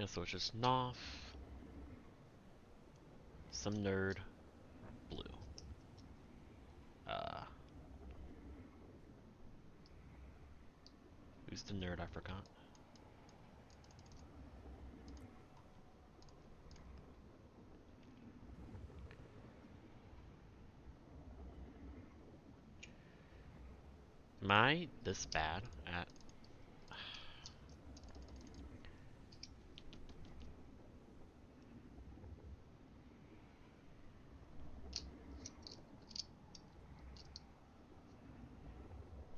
Yeah, so it's just Noff, some nerd, blue. Who's the nerd? I forgot. Am I this bad at...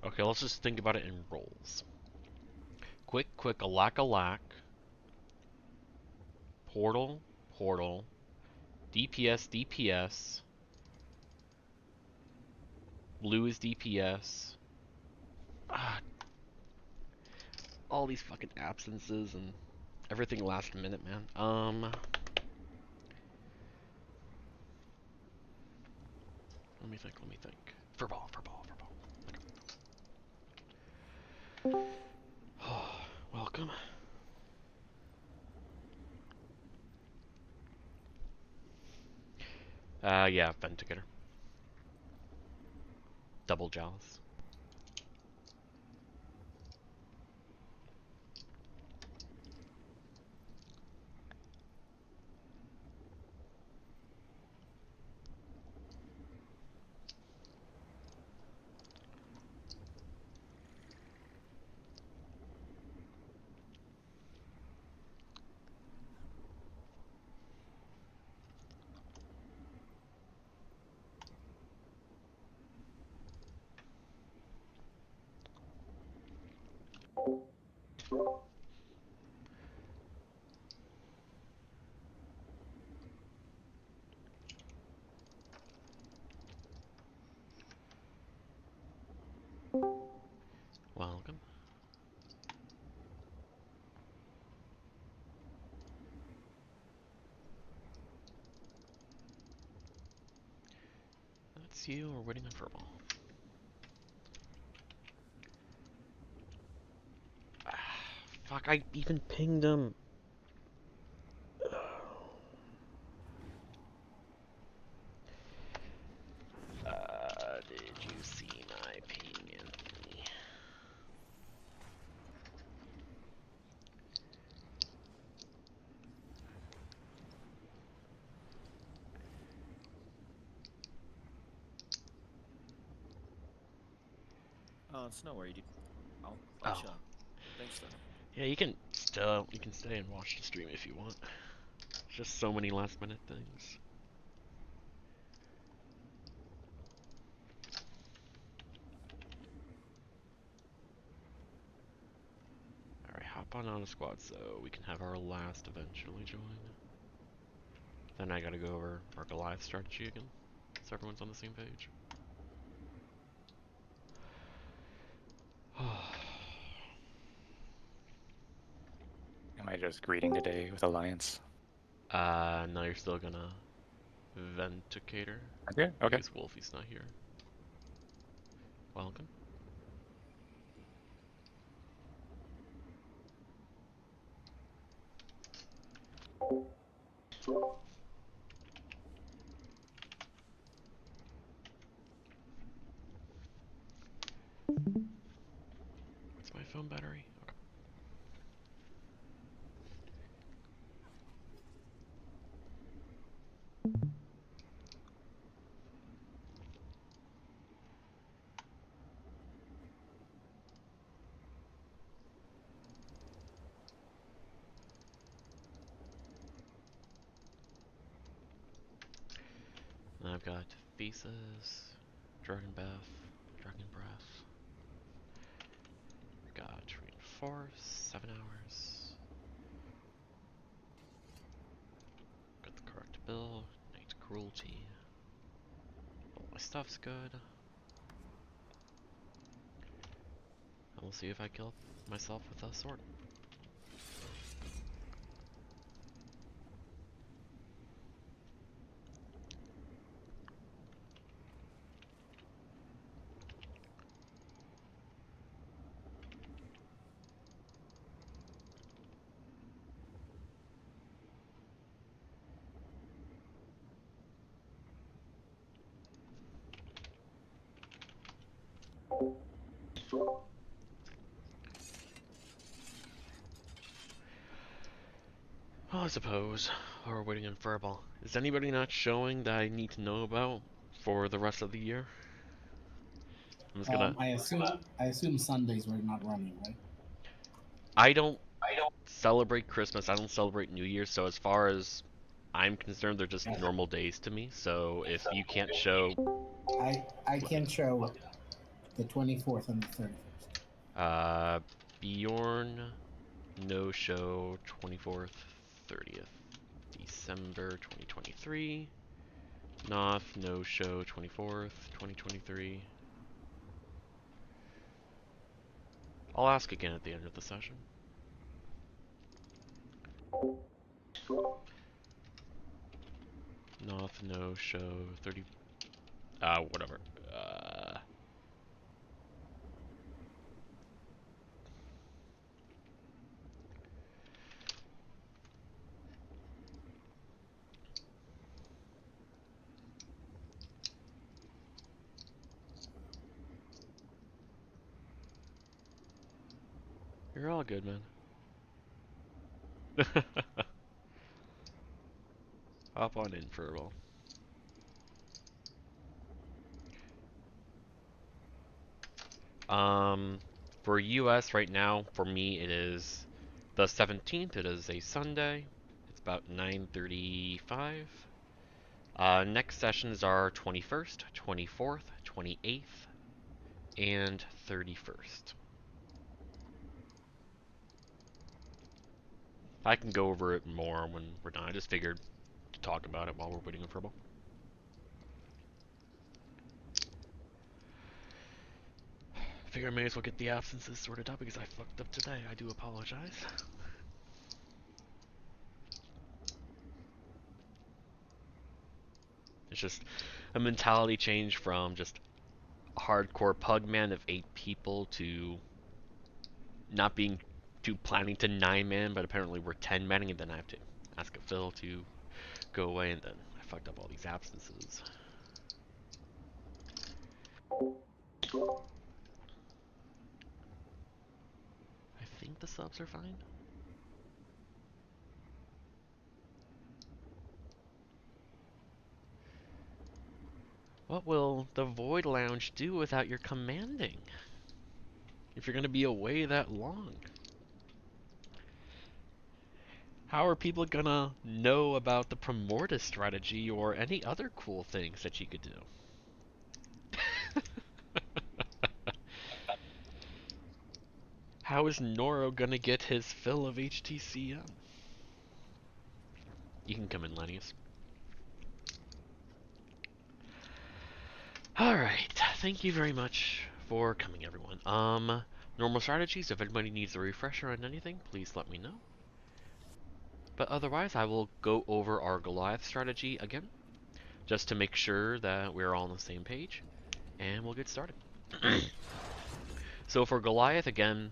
Okay, let's just think about it in roles. Quick, quick, alack. Portal, portal. DPS, DPS. Blue is DPS. Ah, all these fucking absences and everything last minute, man. Let me think. For ball. Okay. Welcome. Yeah, Ventigator. Double Jealous. Welcome. That's you. We're waiting on Furball. Fuck, I even pinged him. Did you see my ping? It's no worry, dude. I'll chill. Thanks, though. Yeah, you can stay and watch the stream if you want. Just so many last minute things. Alright, hop on a squad so we can have our last eventually join. Then I gotta go over our Goliath strategy again, so everyone's on the same page. Am I just greeting the day with Alliance? No, you're still gonna Venticator. Okay. Because Wolfie's not here. Welcome. What's my phone battery? Okay. And I've got Thesis, Dragon Breath. Got Reinforce, 7 hours. Got the correct bill, Night Cruelty. All my stuff's good. And we'll see if I kill myself with a sword. Well, I suppose. Or waiting in Furball. Is anybody not showing that I need to know about for the rest of the year? I'm just gonna. I assume Sundays we're not running, right? I don't celebrate Christmas. I don't celebrate New Year's. So as far as I'm concerned, they're just normal days to me. So if you can't show, I can show the 24th and the 31st. Bjorn, no show 24th, 30th, December 2023. Noth, no show 24th, 2023. I'll ask again at the end of the session. Noth, no show 30. Whatever. You're all good, man. Hop on in for a while. For US right now, for me it is the 17th. It is a Sunday. It's about 9:35. Next sessions are 21st, 24th, 28th, and 31st. I can go over it more when we're done. I just figured to talk about it while we're waiting for a while. Figure I may as well get the absences sorted out because I fucked up today. I do apologize. It's just a mentality change from just a hardcore pugman of 8 people to not being too planning to 9-man, but apparently we're 10-manning, and then I have to ask a Phil to go away, and then I fucked up all these absences. I think the subs are fine. What will the Void Lounge do without your commanding? If you're going to be away that long? How are people going to know about the Primordius strategy or any other cool things that you could do? How is Noro going to get his fill of HTcm? You can come in, Lennius. Alright, thank you very much for coming, everyone. Normal strategies, if anybody needs a refresher on anything, please let me know. But otherwise, I will go over our Goliath strategy again, just to make sure that we're all on the same page, and we'll get started. So for Goliath, again,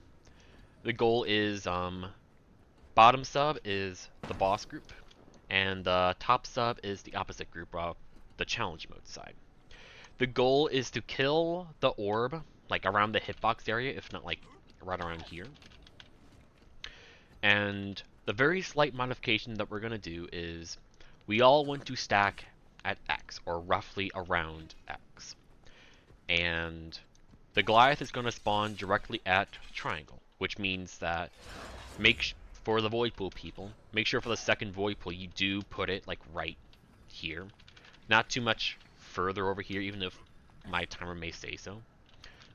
the goal is, bottom sub is the boss group, and the top sub is the opposite group, the challenge mode side. The goal is to kill the orb, like around the hitbox area, if not like right around here. And the very slight modification that we're going to do is we all want to stack at X, or roughly around X. And the Goliath is going to spawn directly at triangle, which means that for the void pool people, make sure for the second void pool you do put it like right here. Not too much further over here, even if my timer may say so.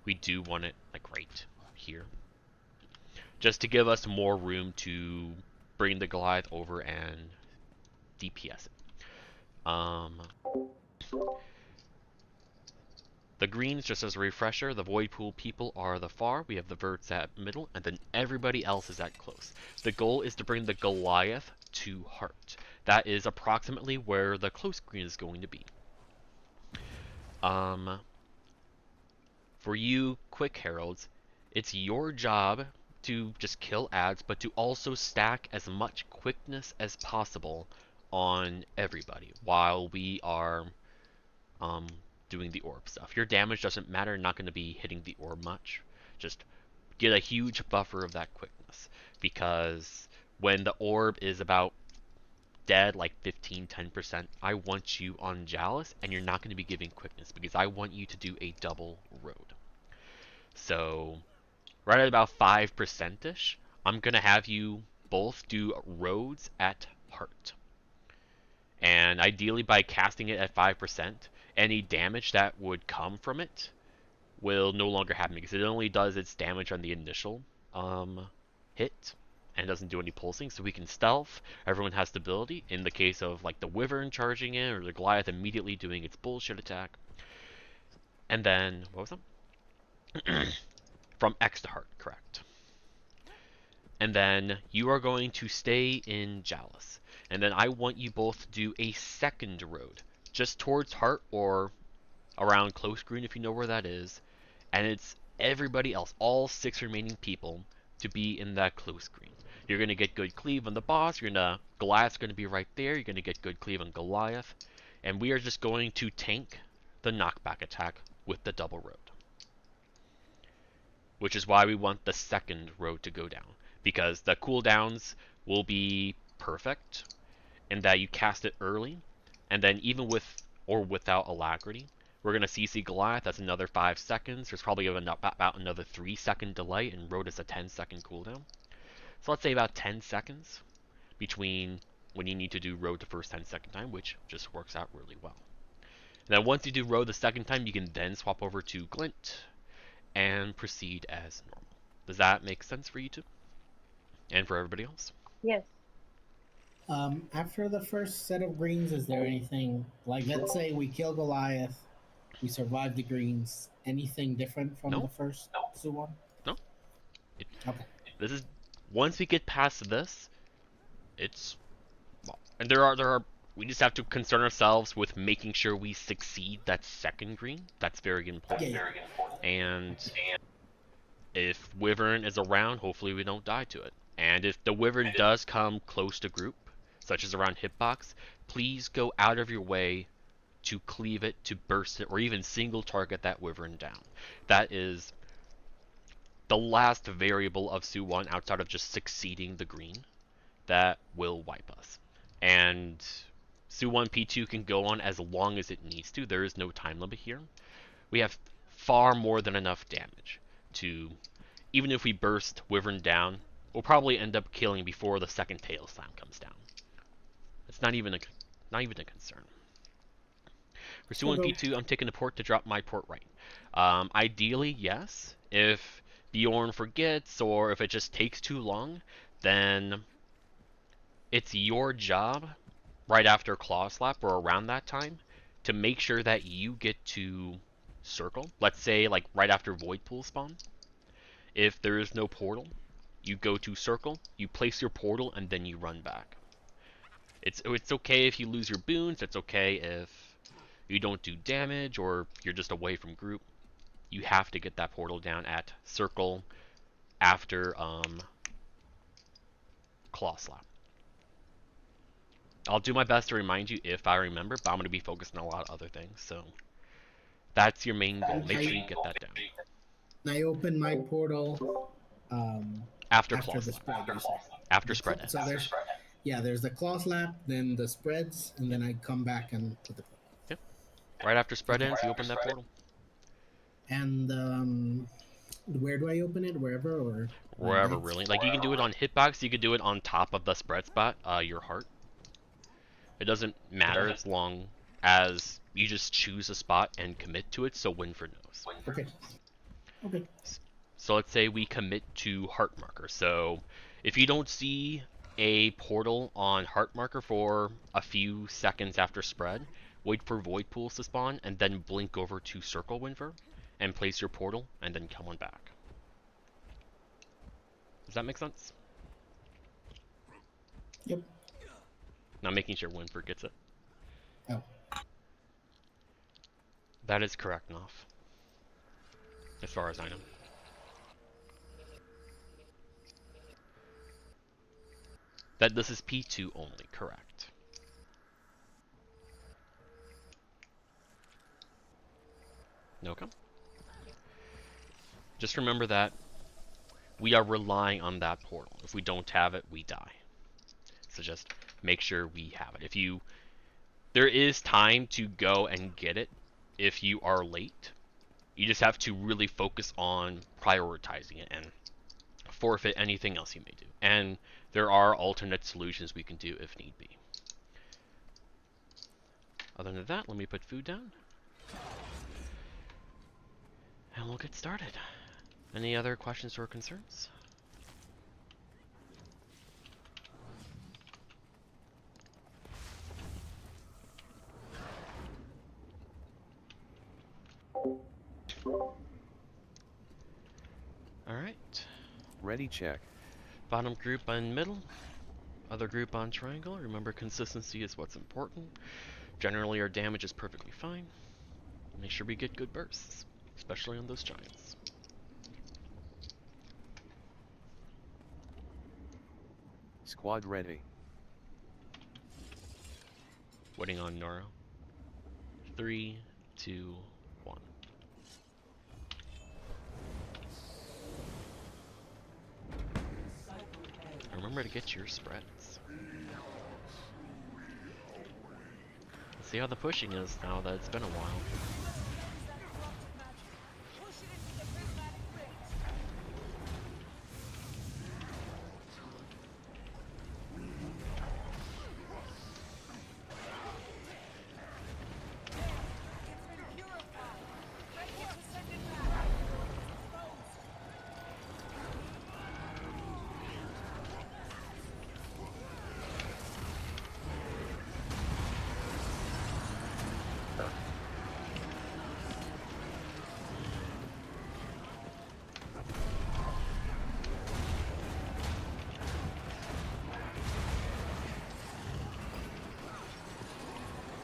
We do want it like right here, just to give us more room to bring the Goliath over and DPS it. The greens, just as a refresher, the void pool people are the far, we have the verts at middle, and then everybody else is at close. The goal is to bring the Goliath to heart. That is approximately where the close green is going to be. For you quick heralds, it's your job to just kill ads, but to also stack as much quickness as possible on everybody while we are doing the orb stuff. Your damage doesn't matter, not going to be hitting the orb much. Just get a huge buffer of that quickness, because when the orb is about dead, like 15-10%, I want you on Chalice, and you're not going to be giving quickness, because I want you to do a double road. So right at about 5%ish, I'm going to have you both do roads at heart. And ideally, by casting it at 5%, any damage that would come from it will no longer happen, because it only does its damage on the initial hit and doesn't do any pulsing. So we can stealth, everyone has stability. In the case of like the Wyvern charging in, or the Goliath immediately doing its bullshit attack. And then, what was that? From X to heart, correct. And then you are going to stay in Chalice. And then I want you both to do a second road, just towards heart or around close green if you know where that is. And it's everybody else, all 6 remaining people, to be in that close green. You're going to get good cleave on the boss. Goliath's going to be right there. You're going to get good cleave on Goliath. And we are just going to tank the knockback attack with the double road. Which is why we want the second road to go down, because the cooldowns will be perfect in that you cast it early, and then even with or without alacrity, we're going to CC Goliath. That's another 5 seconds. There's probably about another 3-second delay, and road is a 10-second cooldown. So let's say about 10 seconds between when you need to do road the first 10-second time, which just works out really well. And then once you do road the second time, you can then swap over to Glint and proceed as normal. Does that make sense for you two? And for everybody else? Yes. After the first set of greens, is there anything, like, let's say we kill Goliath, we survive the greens, anything different from No. the first one? No. Okay. This is, once we get past this, it's, well, and we just have to concern ourselves with making sure we succeed that second green. That's very important. Yeah. And if Wyvern is around, hopefully we don't die to it. And if the Wyvern does come close to group, such as around hitbox, please go out of your way to cleave it, to burst it, or even single target that Wyvern down. That is the last variable of Su-1 outside of just succeeding the green that will wipe us. And Su-1 P2 can go on as long as it needs to. There is no time limit here. We have far more than enough damage to, even if we burst Wyvern down, we'll probably end up killing before the second tail slam comes down. It's not even a concern. For Su-1 P2, I'm taking the port to drop my port right. Ideally, yes. If Bjorn forgets, or if it just takes too long, then it's your job, right after Claw Slap or around that time, to make sure that you get to circle. Let's say like right after Void Pool spawn. If there is no portal, you go to circle, you place your portal, and then you run back. It's okay if you lose your boons. It's okay if you don't do damage or you're just away from group. You have to get that portal down at circle after Claw Slap. I'll do my best to remind you if I remember, but I'm going to be focused on a lot of other things. So that's your main goal. Make sure you get that down. I open my portal After Claw the Slap. spread. After spread ends. So there's the Claw Slap, then the spreads, and then I come back and put the portal. Yep. Right after spread ends, you open that portal. And where do I open it? Wherever or wherever, really. Like, you can do it on hitbox, you could do it on top of the spread spot, your heart. It doesn't matter as long as you just choose a spot and commit to it, so Winford knows. Okay. So let's say we commit to heart marker. So if you don't see a portal on heart marker for a few seconds after spread, wait for void pools to spawn, and then blink over to circle Winford and place your portal, and then come on back. Does that make sense? Yep. Now making sure Winford gets it. Oh. That is correct, Noff. As far as I know. That this is P2 only, correct. Okay. Just remember that we are relying on that portal. If we don't have it, we die. So just make sure we have it. There is time to go and get it if you are late. You just have to really focus on prioritizing it and forfeit anything else you may do. And there are alternate solutions we can do if need be. Other than that, let me put food down. And we'll get started. Any other questions or concerns? Alright. Ready, check. Bottom group on middle. Other group on triangle. Remember, consistency is what's important. Generally, our damage is perfectly fine. Make sure we get good bursts, especially on those giants. Squad ready. Waiting on Nora. 3, 2, 1. Remember to get your spreads. Let's see how the pushing is now that it's been a while.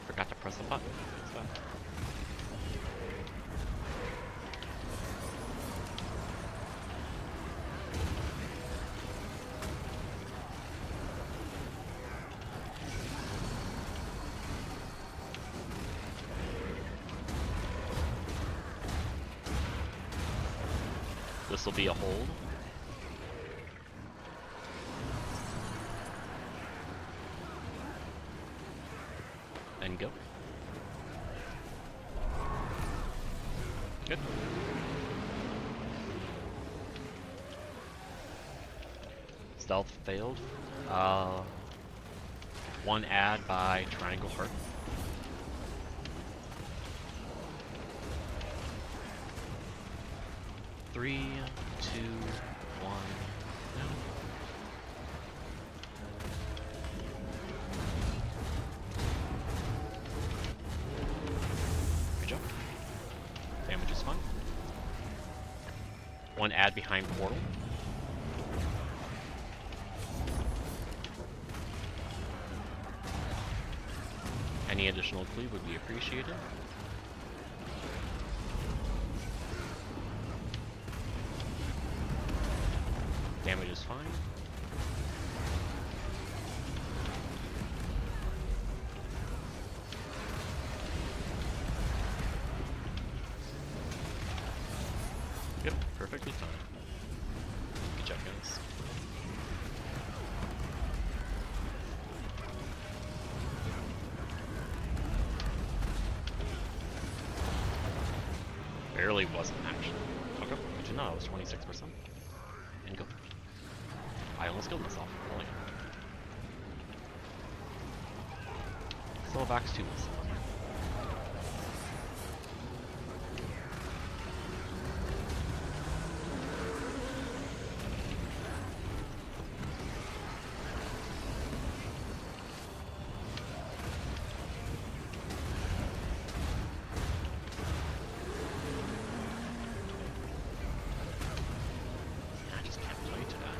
Forgot to press the button. So. This will be a hold. And go. Good. Stealth failed. One add by Triangle Heart. Three, two, one. No. Good job. Damage is fine. One add behind portal. Any additional cleave would be appreciated. Damage is fine. Yep, perfectly fine. Good job, guys. Barely wasn't actually. Okay, good to know, it was 26%. And go. I almost killed myself. Oh, yeah. Still have Axe 2. I just can't play to that.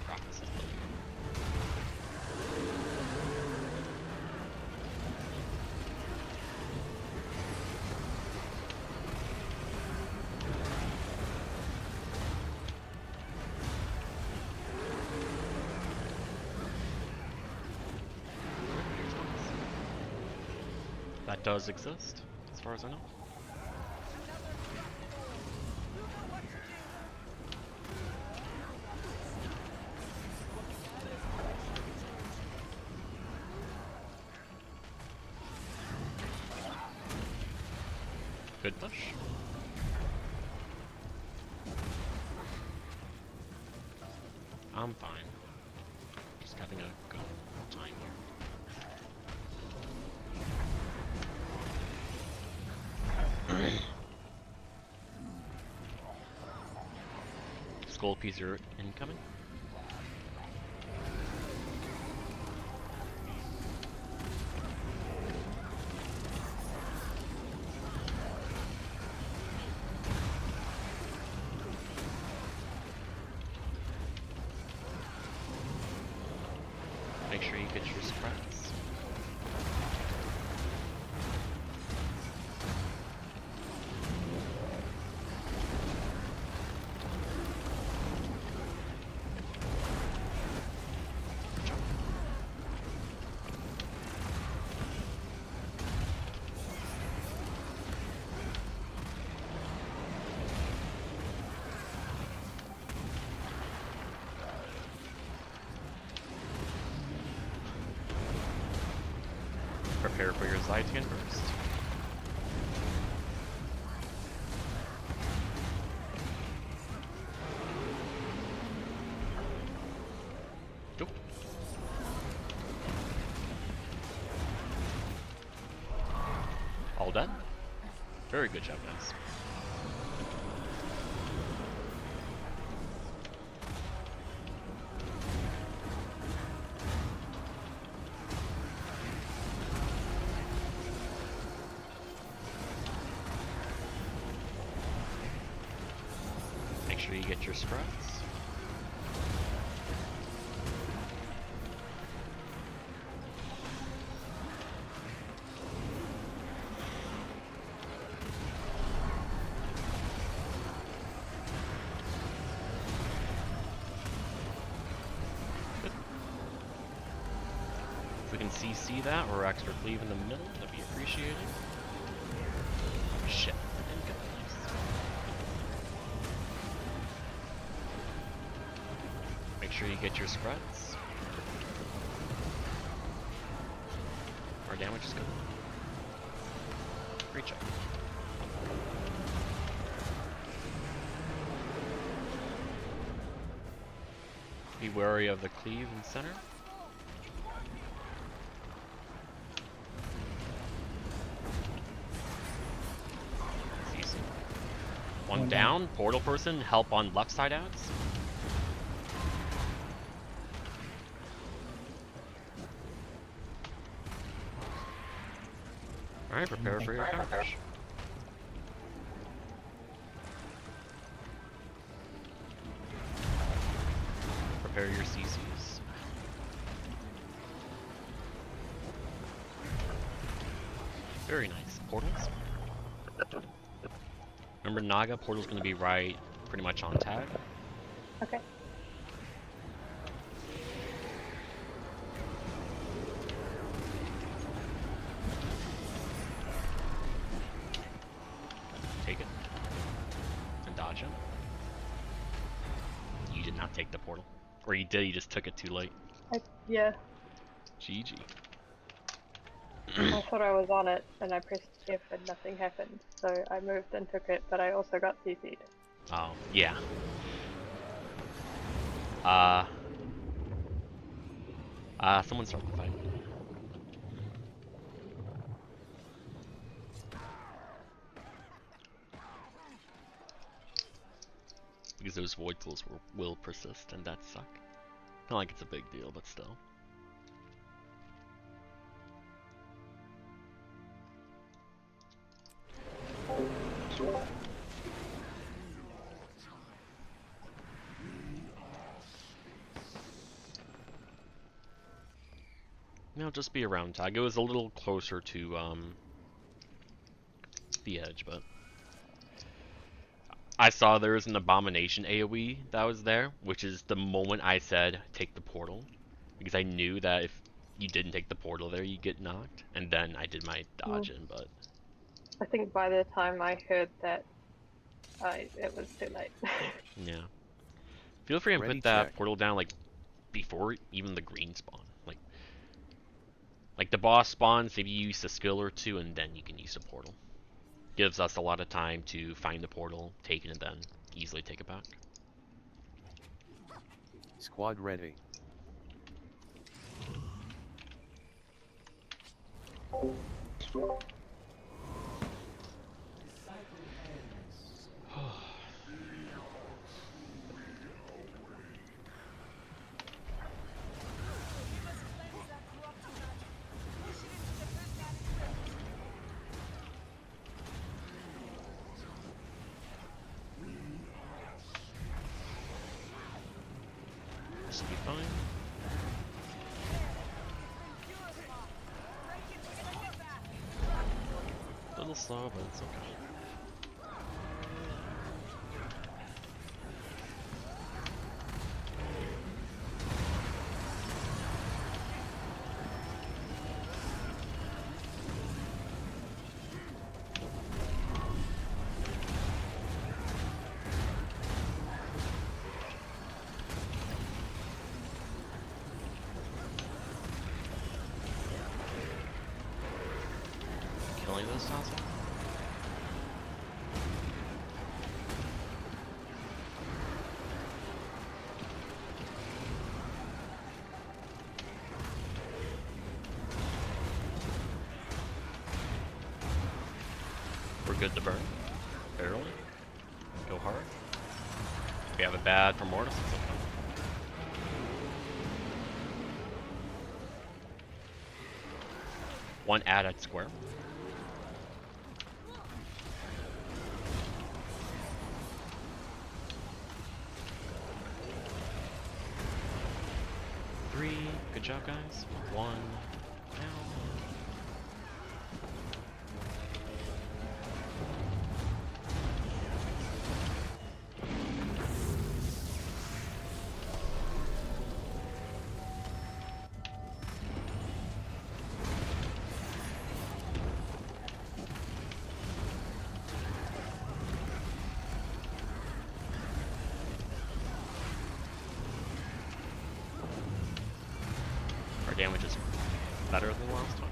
Practice is That does exist, as far as I know. Good push. I'm fine. Just having a good time here. Skull piece are incoming. Make sure you get your spreads. Prepare for your Zytian burst. Nope. All done? Very good job, guys. Make sure you get your spreads. Good. If we can CC that or extra cleave in the middle, that'd be appreciated. Shit. Didn't get that. Nice. Make sure you get your spreads. Our damage is good. Great job. Be wary of the cleave in center. That's easy. One down. Portal person, help on left side ads. Alright, prepare for your counter. Prepare your CCs. Very nice. Portals. Remember Naga, portal's gonna be right pretty much on tag. Okay. Take it. And dodge him. You did not take the portal. Or you did, you just took it too late. Yeah, GG. I thought I was on it, and I pressed F and nothing happened. So I moved and took it, but I also got CC'd. Oh, yeah. Someone start the fight. Because those void pools will persist, and that suck. Not like it's a big deal, but still. It'll just be around tag. It was a little closer to the edge, but I saw there was an abomination AoE that was there, which is the moment I said take the portal, because I knew that if you didn't take the portal there, you get knocked. And then I did my dodge in, but I think by the time I heard that, it was too late. yeah. Feel free and Ready put that check. portal down like before even the green spawn. Like the boss spawns, maybe you use a skill or two, and then you can use the portal. Gives us a lot of time to find the portal, take it, and then easily take it back. Squad ready. This will be fine. A little slow, but it's okay. Killing this Tassel? We're good to burn. Barely. Go hard. We have a bad for Mortis. It's okay. One add at square. Three. Good job, guys. One. Down. Our damage is better than last time.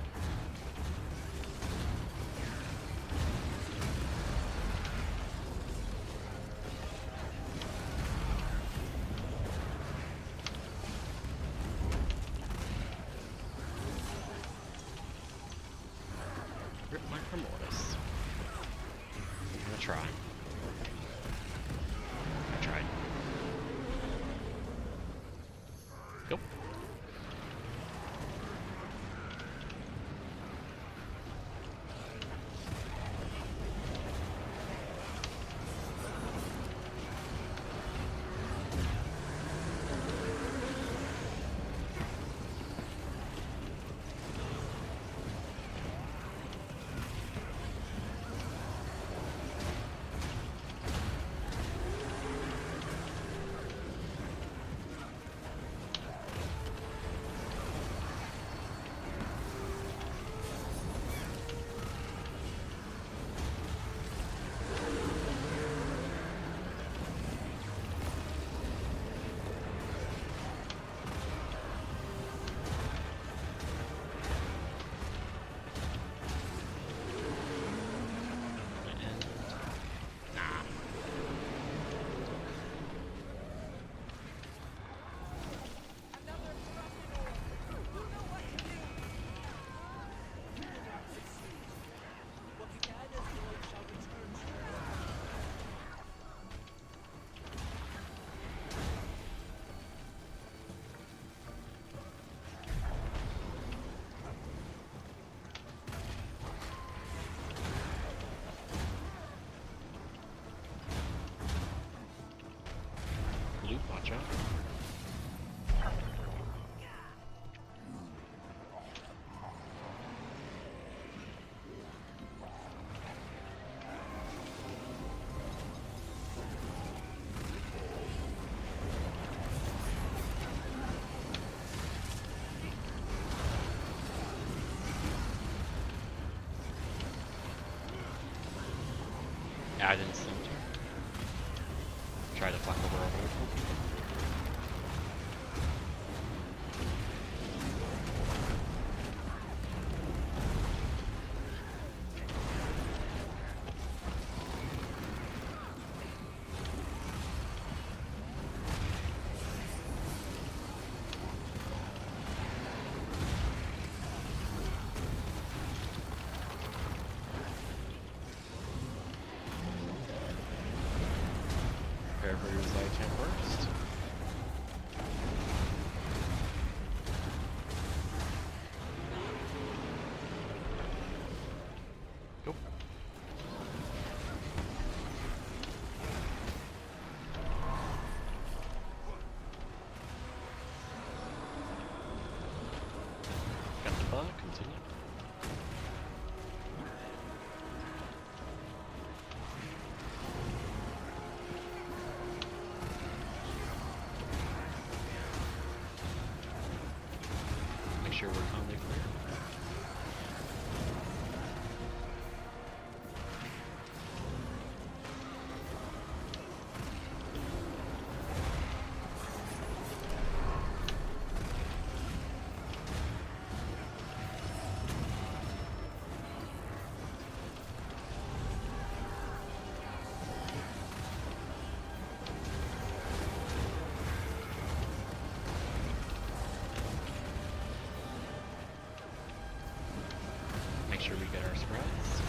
Rip my Mortis. I'm gonna try. I tried. Nope. Blue, watch out. add in center. Try to fuck over our whole people. Prepare for your side champ first. Go. Got the bug, continue. Make sure we're calmly clear. Make sure we get our spreads.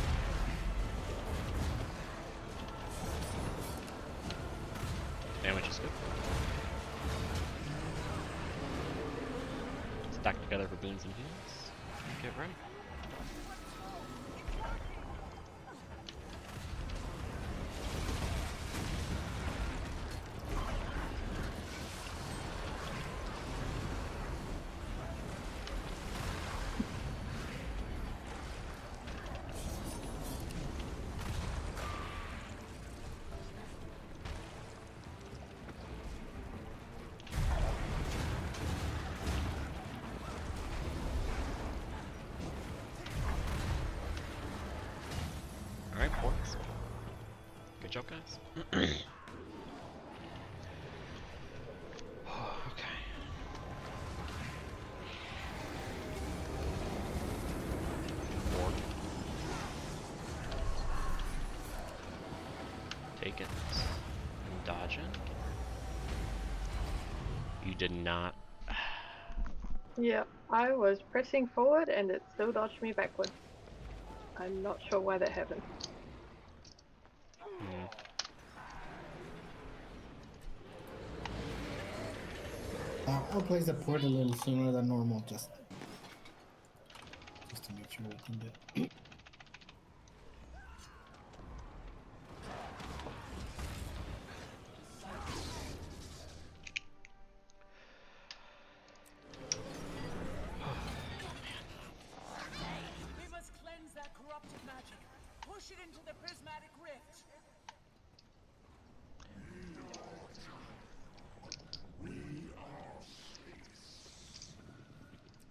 Damage is good. Stack together for boons and heals. Get ready. Alright, porks. Good job, guys. Okay. Pork. Take it. And dodge it. You did not. Yep, I was pressing forward and it still dodged me backwards. I'm not sure why that happened. I'll place the port a little sooner than normal, just to make sure we can do it. We must cleanse that corrupted magic. Push it into the prismatic rift.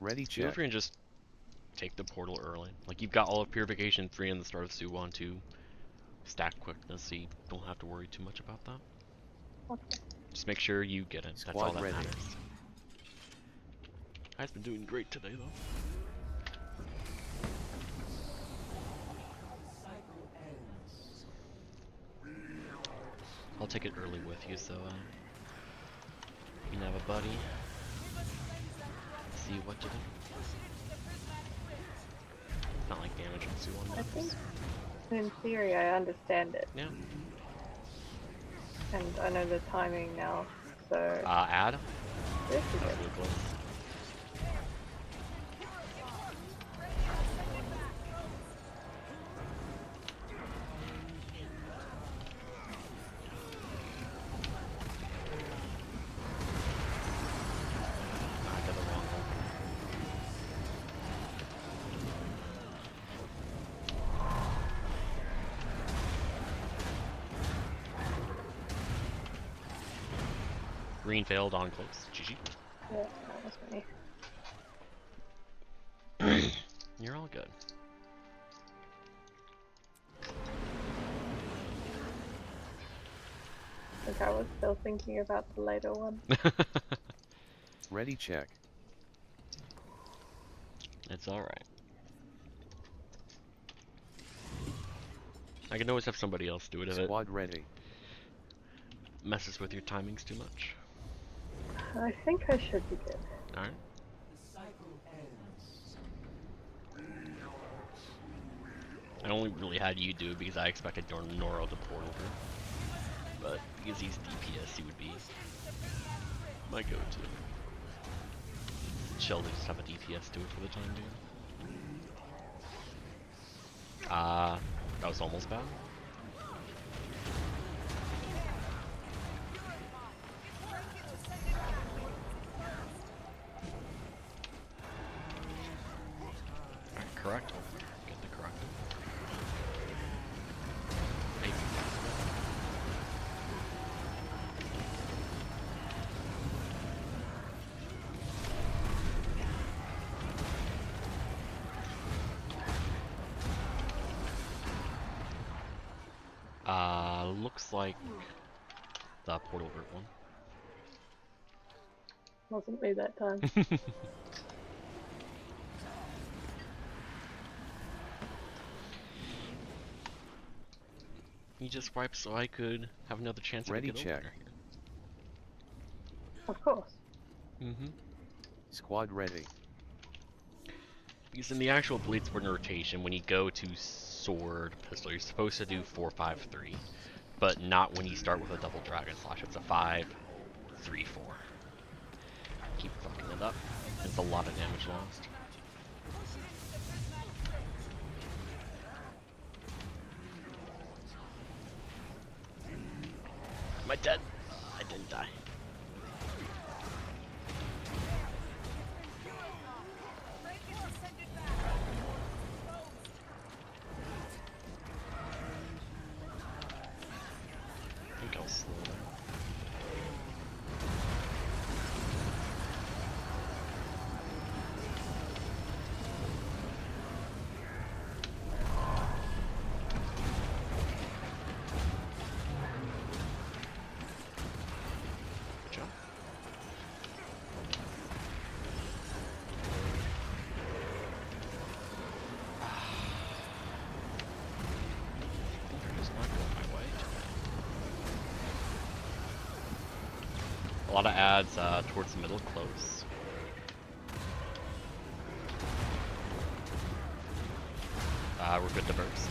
Ready Feel check. free and just take the portal early. Like, you've got all of Purification 3 and the start of Su 1 to stack quickness, so you don't have to worry too much about that. Okay. Just make sure you get it. That's all Squad that ready. matters. I've been doing great today, though. I'll take it early with you, so you can have a buddy. See what to do. It's not like damage on Su 1 I matters. think in theory I understand it, Yeah. and I know the timing now, so Add. this is That's it. really close. I got the wrong one. Green failed on close. GG. Yeah, that was me. You're all good. think I was still thinking about the later one. Ready check. It's alright. I can always have somebody else do it if it Squad ready. messes with your timings too much. I think I should be good. Alright. I only really had you do it because I expected Noro to port over. But because he's DPS, he would be my go-to. Chill to just have a DPS do it for the time being. That was almost bad. Alright, correct. Get the correct. Maybe. Looks like the portal route one. Wasn't me that time. He just wiped so I could have another chance Ready to get check. over Of course. here. Squad ready. Because in the actual Blitzword rotation, when you go to sword pistol, you're supposed to do 4-5-3, but not when you start with a double dragon slash. It's a 5-3-4. Keep fucking it up. It's a lot of damage lost. Am I dead? I didn't die. I think I'll slow down. Good job. Things are just not going my way today. A lot of ads towards the middle, close. We're good to burst.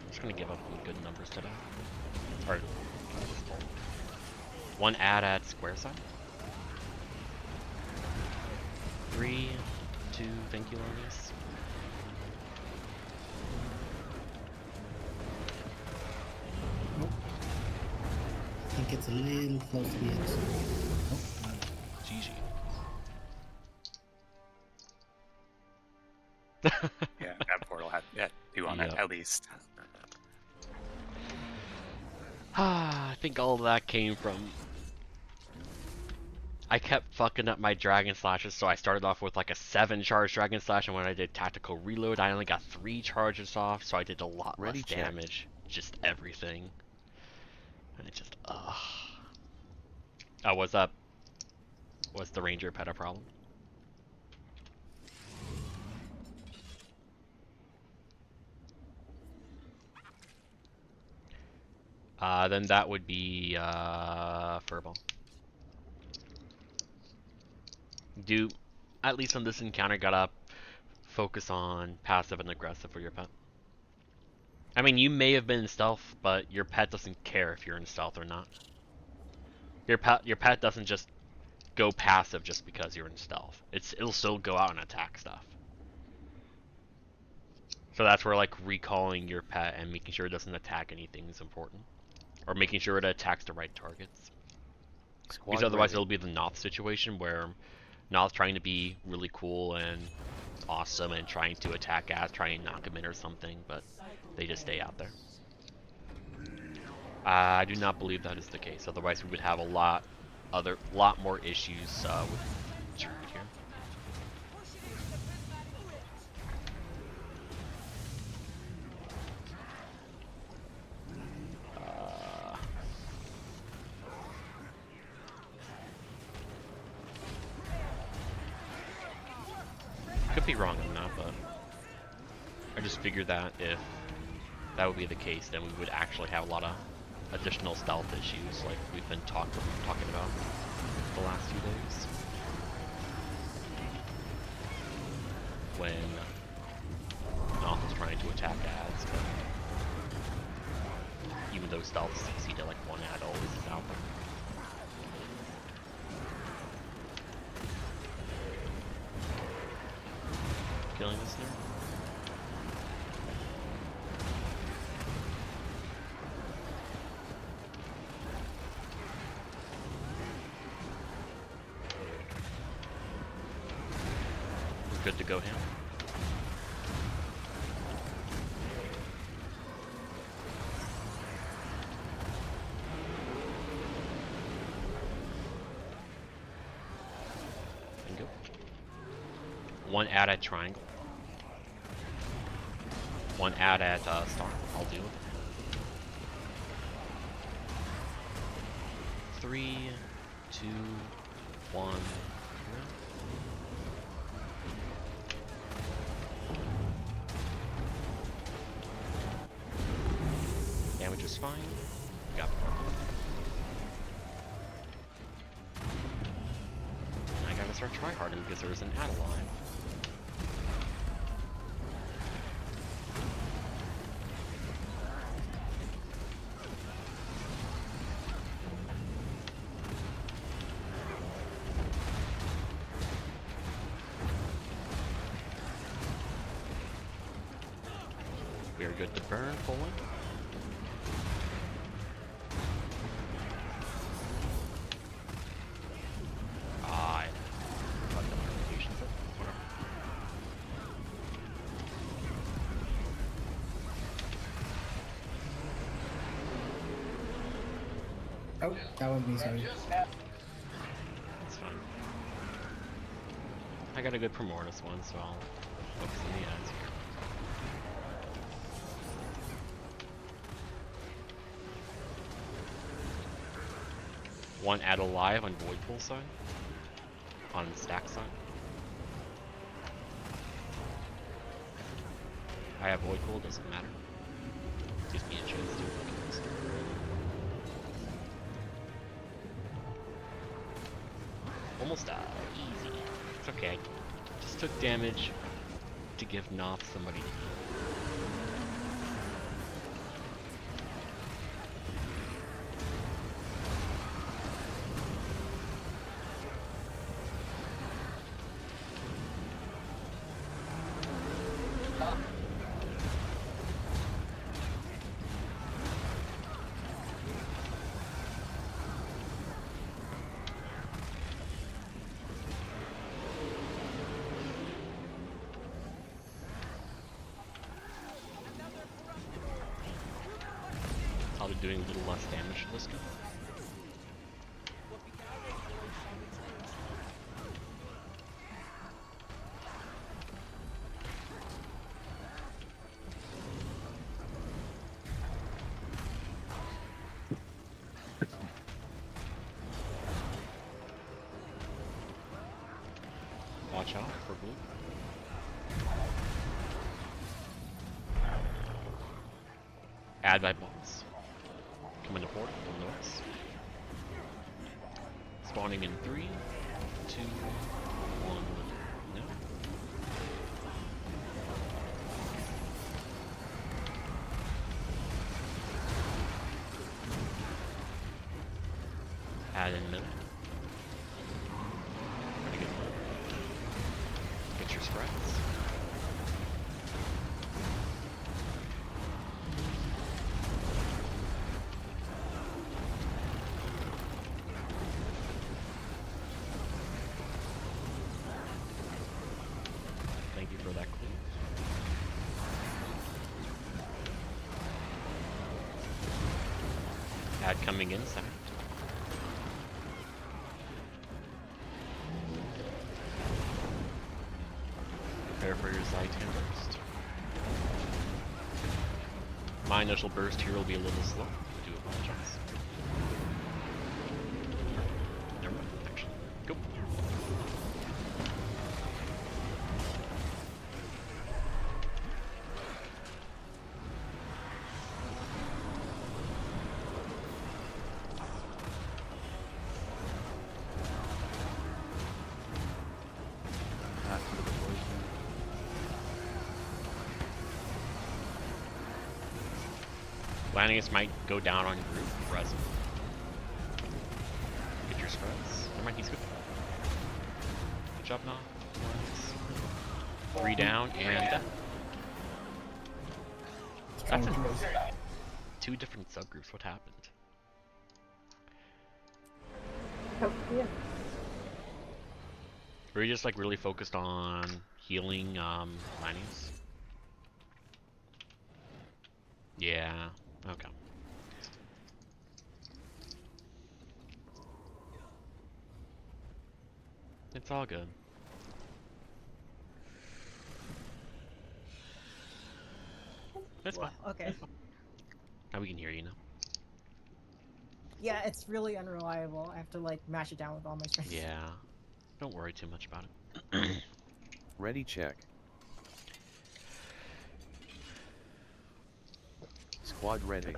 I'm just gonna give up good numbers today. Or one ad at square side. 3, 2, thank you, Lonius. Nope. I think it's a little close to the edge. Nope, not that. GG. Yeah, that portal had 2 on it Yep. at least. I think all of that came from... I kept fucking up my Dragon Slashes, so I started off with like a 7 charge Dragon Slash, and when I did Tactical Reload, I only got 3 charges off, so I did a lot Ready, less check. damage. Just everything. And it just, ugh. Oh, what's up? Was the Ranger pet a problem? Then that would be, Furball. Do, at least on this encounter, gotta focus on passive and aggressive for your pet. I mean, you may have been in stealth, but your pet doesn't care if you're in stealth or not. Your pet doesn't just go passive just because you're in stealth. It'll still go out and attack stuff. So that's where like recalling your pet and making sure it doesn't attack anything is important. Or making sure it attacks the right targets. Squad Because otherwise ready. it'll be the Noth situation where Noth's trying to be really cool and awesome and trying to attack Az, trying to knock him in or something, but they just stay out there. I do not believe that is the case, otherwise we would have a lot lot more issues with Jade here. Push it into the prismatic rift. Could be wrong on that, but I just figured that if that would be the case, then we would actually have a lot of additional stealth issues like we've been talking about the last few days. When Noth is trying to attack ads, but even though stealth succeed at like one ad always is out there. Killing this here. We're good to go here. And go. One ad at triangle. One ad at star. I'll do it. 3, 2, 1. Damage is fine. Got purple. I gotta start tryharding because there is an ad alive. We are good to burn forward. I fucked up my notifications, but whatever. Oh, that would be sorry. That's fine. I got a good Primordius one, so I'll focus on the ads here. One ad alive on Void Pool side. On stack side. I have Void Pool, doesn't matter. Gives me a chance to look at this. Almost easy. It's okay. Just took damage to give Noth somebody to heal. I'll be doing a little less damage to this guy. Watch out for blue. Add by boss. Coming to port on the west. Spawning in 3, 2, 1. No. Add in middle. Pretty good. Get your spreads. Thank you for that clue. Ad coming inside. Prepare for your Zytan burst. My initial burst here will be a little slow. I do apologize. Never mind, actually. Go. Path to the poison. Lanius might go down on your group. Res. Get your spreads. Never mind, he's good. Good job, Nah. 3 down and death. That's it. 2 different subgroups. What happened? Oh, yeah. Were you just like really focused on healing Lanius? Yeah. Okay. It's all good. It's fine. Okay. Now we can hear you now. Yeah, it's really unreliable. I have to like mash it down with all my strength. Yeah. Don't worry too much about it. Ready check. Squad ready. Push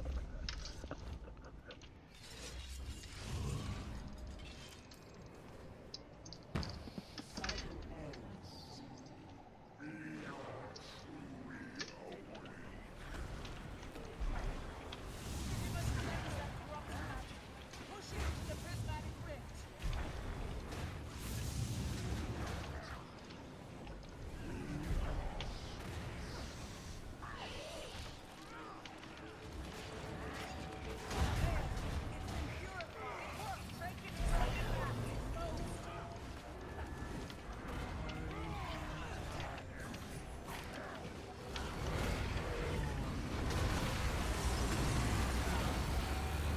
it into the prismatic rift.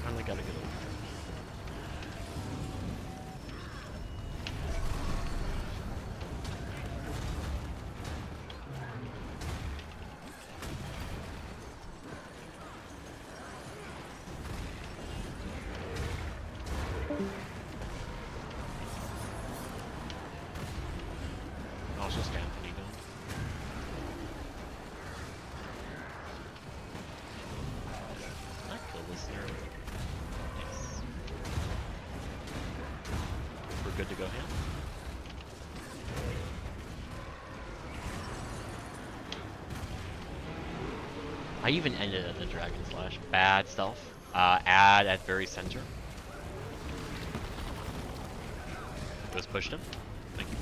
Finally gotta get over here. I'll just Anthony down. I kill this here. Yes. We're good to go here. I even ended at the Dragon Slash. Bad stealth. Add at very center. Just pushed him. Thank you.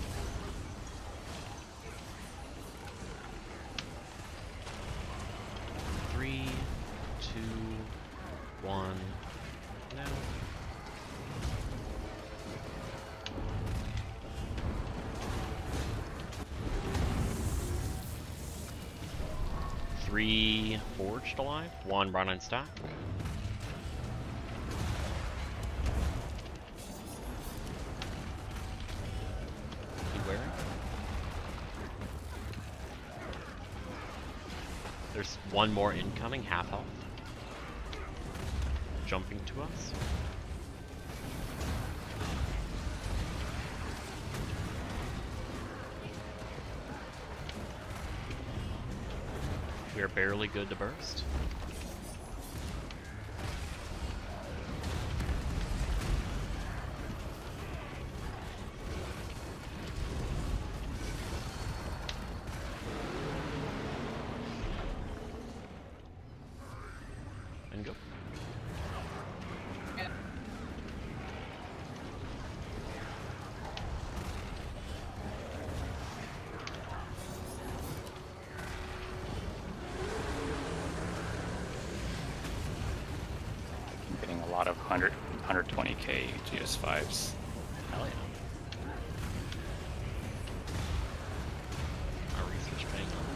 Three, two, one. Now. Three forged alive. One run on stack. Beware. There's one more incoming, half health. Jumping to us. We are barely good to burst. And go. Getting a lot of 120k GS5s. Hell yeah. Our research paying off.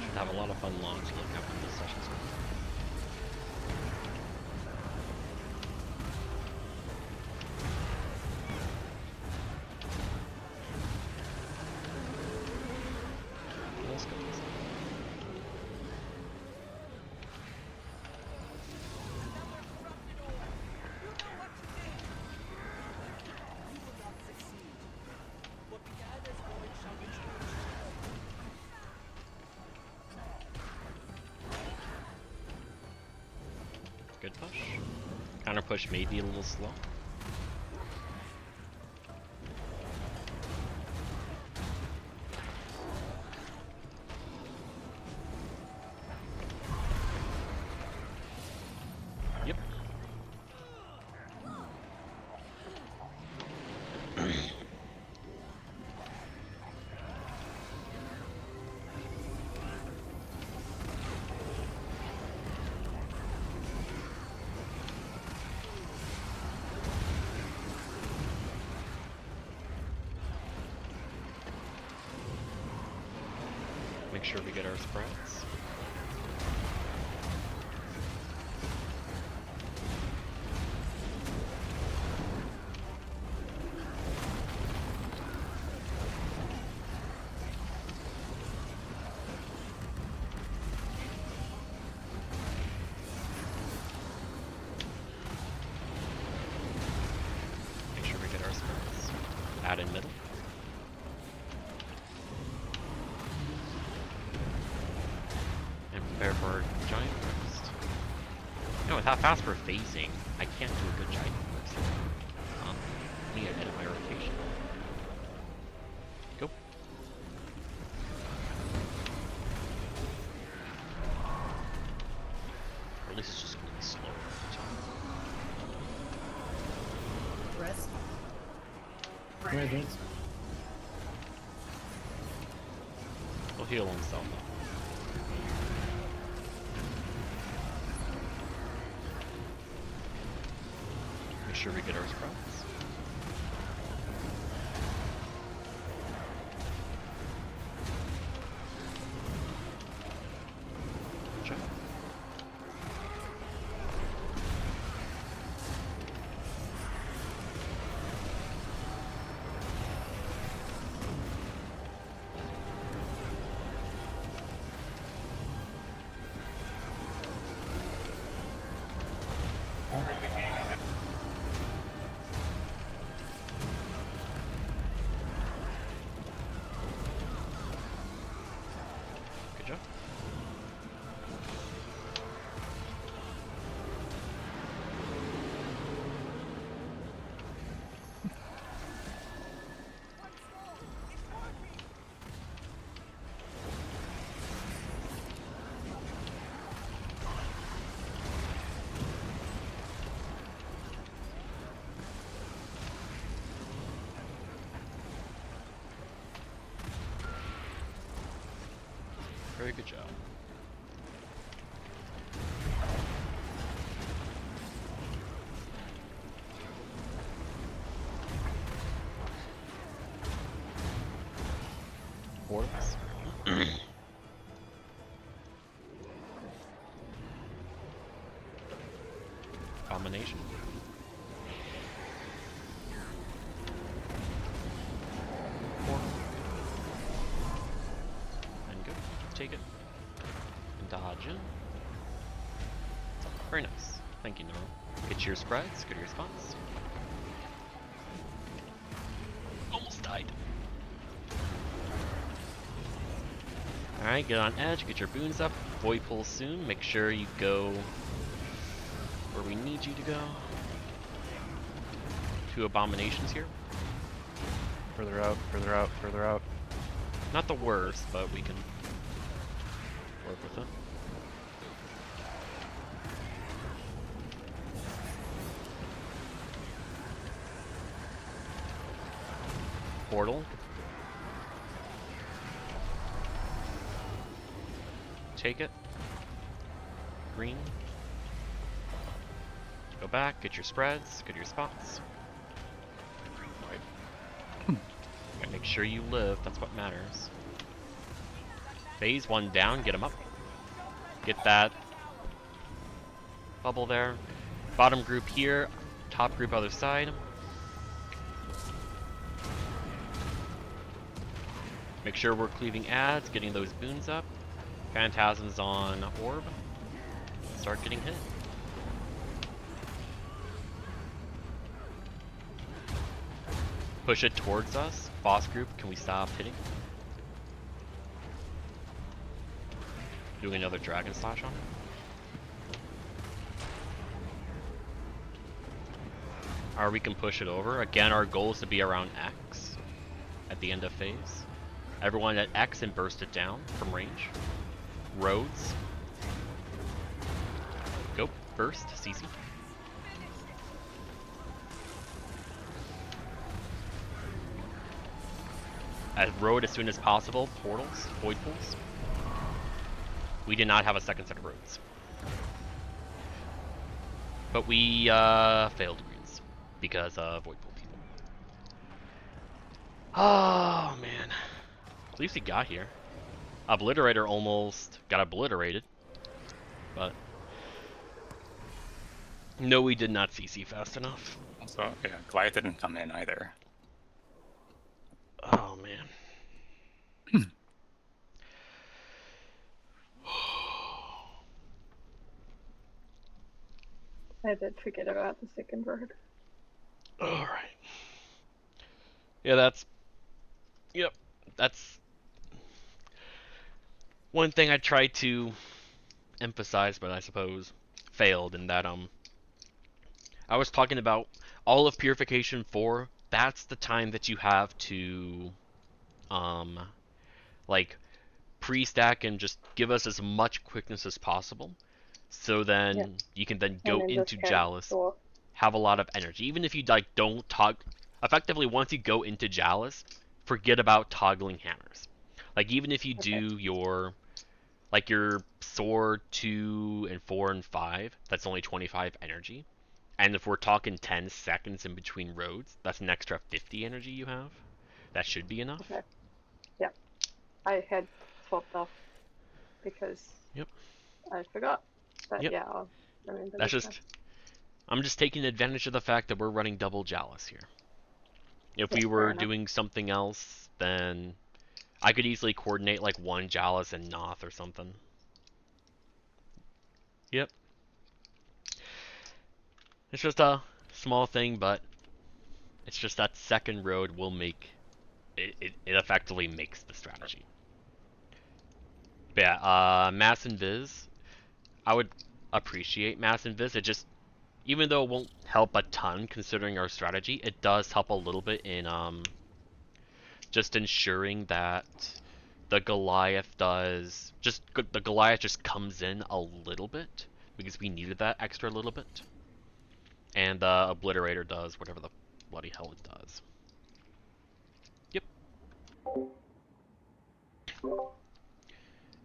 Should have have a lot of fun launching like after this session's over. Let's go. Good push. Counter push may be a little slow. Yep. Make sure we get our spreads. Make sure we get our spreads. Add in middle. Prepare for giant burst. You know, with how fast we're phasing, I can't do a good giant burst. I need to edit my rotation. Go. Or at least it's just going to be slower every time. Rest. Residents. He'll heal himself up. Make sure we get our spreads. Good job. Good job. Very good job. Portals. Combination. Portal. And go. Take it. And dodge in. Very nice. Thank you, Noro. Get your spreads. Good response. Almost died. Alright, get on edge. Get your boons up. Void pull soon. Make sure you go where we need you to go. 2 abominations here. Further out, further out, further out. Not the worst, but we can work with it. Portal. Take it. Green. Go back, get your spreads, get your spots. Right. Make sure you live, that's what matters. Phase 1 down, get him up. Get that bubble there. Bottom group here, top group other side. Make sure we're cleaving ads, getting those boons up. Phantasms on orb. Start getting hit. Push it towards us. Boss group, can we stop hitting? Doing another dragon slash on it. Or we can push it over. Again, our goal is to be around X at the end of phase. Everyone at X and burst it down from range. Roads. Go, burst, CC. Road as soon as possible. Portals, void pools. We did not have a second set of roads. But we failed greens because of void pool people. Oh man. At least he got here. Obliterator almost got obliterated. But no, we did not CC fast enough. Also, yeah, Goliath didn't come in either. Oh man. I did forget about the second road. Alright. Yeah, that's... Yep. That's... one thing I tried to emphasize, but I suppose failed in that, I was talking about all of Purification 4, that's the time that you have to, like, pre-stack and just give us as much quickness as possible. So then you can then go into Chalice, have a lot of energy. Even if you like don't effectively once you go into Chalice, forget about toggling hammers. Like even if you do your like your sword 2 and 4 and 5, that's only 25 energy. And if we're talking 10 seconds in between roads, that's an extra 50 energy you have. That should be enough. Okay. Yep. I had swapped off because I forgot. But yeah, I'll remember. That's just... I'm just taking advantage of the fact that we're running double Chalice here. If we were doing something else, then I could easily coordinate like one Chalice and Noth or something. Yep. It's just a small thing, but it's just that second road will make... It effectively makes the strategy. But yeah, Mass Invis. I would appreciate Mass Invis. It just... Even though it won't help a ton considering our strategy, it does help a little bit in just ensuring that the Goliath does the Goliath just comes in a little bit because we needed that extra little bit, and the Obliterator does whatever the bloody hell it does. Yep.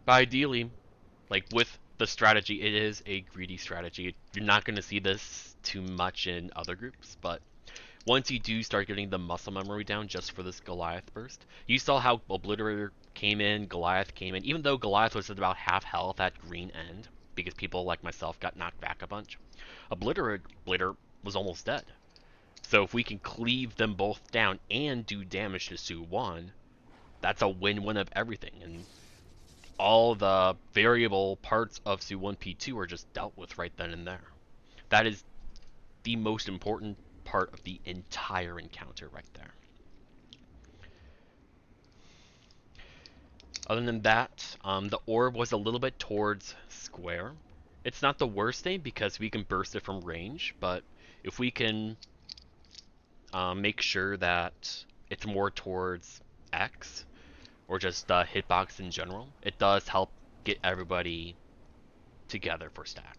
But ideally, like with the strategy, it is a greedy strategy. You're not going to see this too much in other groups, but once you do start getting the muscle memory down just for this Goliath burst, you saw how Obliterator came in, Goliath came in, even though Goliath was at about half health at green end, because people like myself got knocked back a bunch, Obliterator was almost dead. So if we can cleave them both down and do damage to Su-1, that's a win-win of everything, and all the variable parts of Su-1P2 are just dealt with right then and there. That is the most important part of the entire encounter right there. Other than that, the orb was a little bit towards square. It's not the worst thing because we can burst it from range, but if we can make sure that it's more towards X, or just hitbox in general, it does help get everybody together for stack.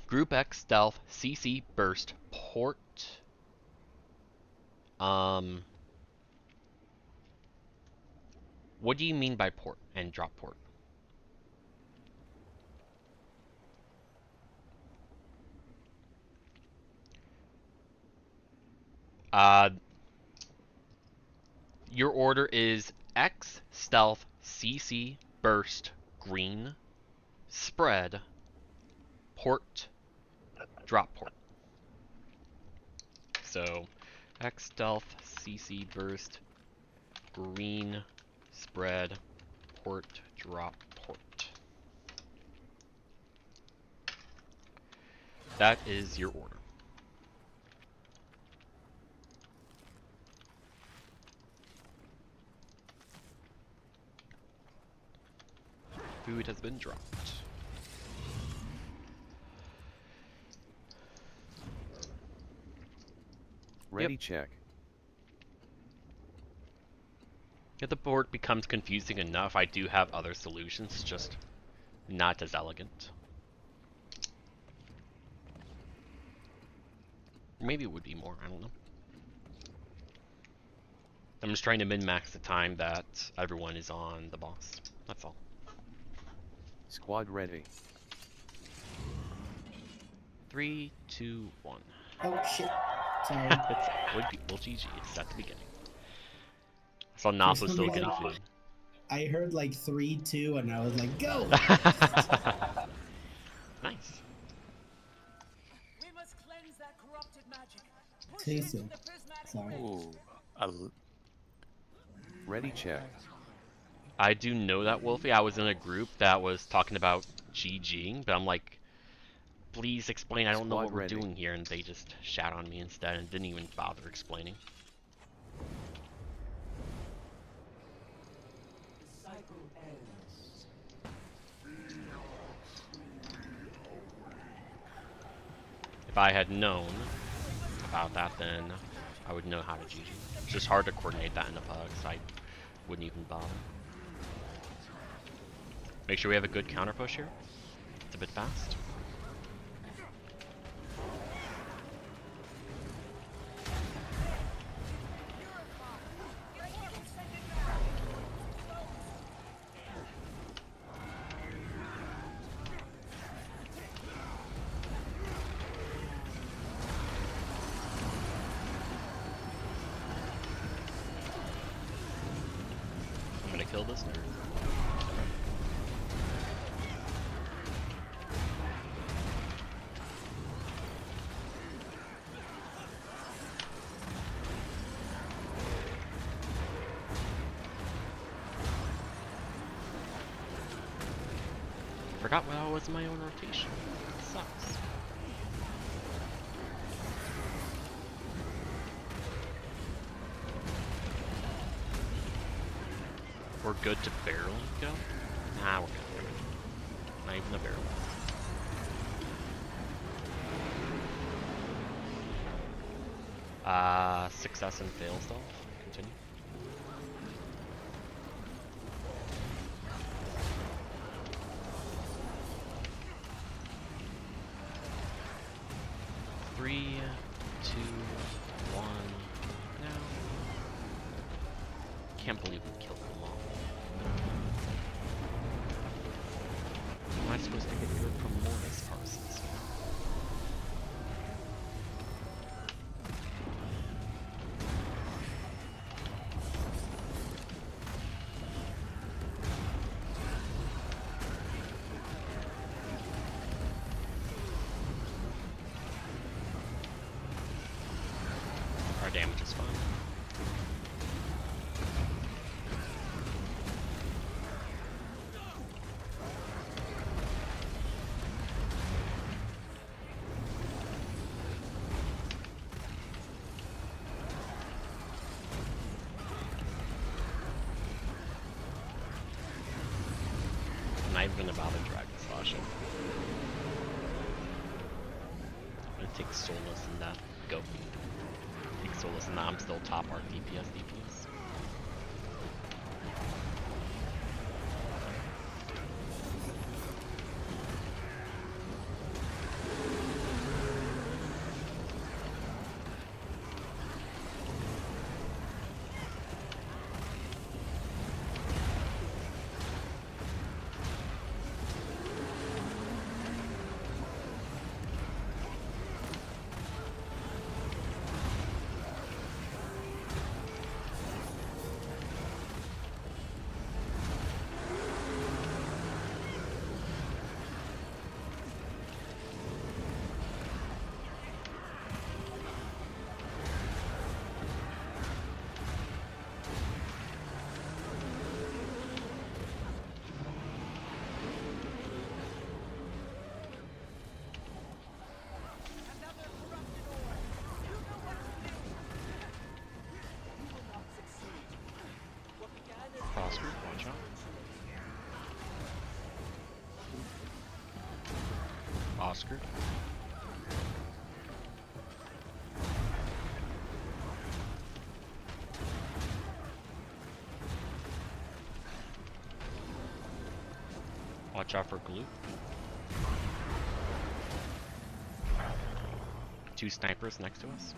Group X, Stealth, CC, Burst, Port. What do you mean by port and drop port? Your order is X, stealth, CC, burst, green, spread, port, drop port. So, X, stealth, CC, burst, green, spread, port, drop port. That is your order. Food has been dropped. Ready check. If the board becomes confusing enough, I do have other solutions, just not as elegant. Maybe it would be more, I don't know. I'm just trying to min-max the time that everyone is on the boss. That's all. Squad ready. 3, 2, 1. Oh shit. Sorry. Well, GG. It's at the beginning. I saw Nas was still getting food. I heard like 3, 2, and I was like, go! Nice. We must cleanse that corrupted magic. Push Too it into soon. the prismatic Sorry. Ooh. Ready check. I do know that, Wolfie. I was in a group that was talking about GGing, but I'm like, please explain. I don't know Squad what we're ready. doing here, and they just shat on me instead and didn't even bother explaining. If I had known about that, then I would know how to GG. It's just hard to coordinate that in a pug, so I wouldn't even bother. Make sure we have a good counter push here. It's a bit fast. I'm gonna kill this nerd. Forgot what I was in my own rotation. Sucks. We're good to barrel go? Nah, we're good. Not even a barrel. Success and fail stealth. Continue. Three, 2, 1, now. Can't believe we killed them all. Am I supposed to get rid from Mortis Parsons? Our damage is fine. I'm not even gonna bother Dragon Slashing. I'm gonna take Solace in that. Go. Take Solace in that. I'm still top art DPS. screwed. Watch out for glue. 2 snipers next to us.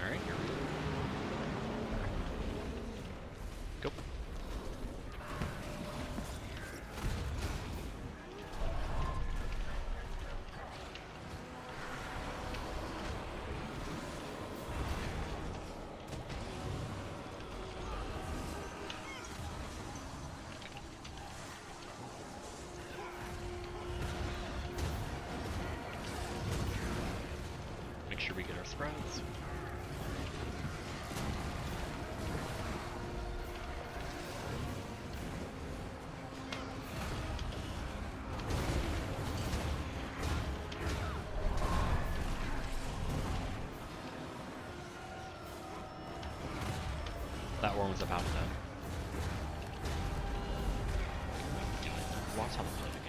Alright, here we go. Go. Make sure we get our spreads. That one was about that. Watch how to play the game.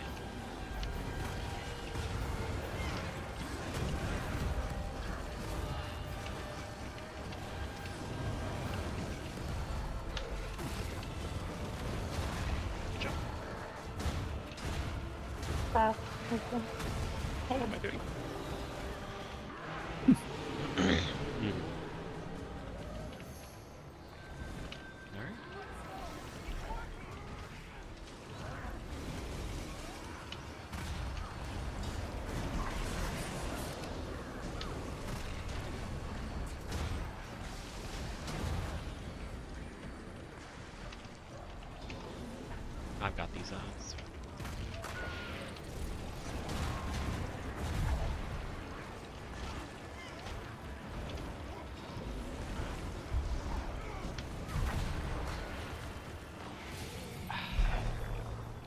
Good job. What am I doing? Alright. I've got these odds.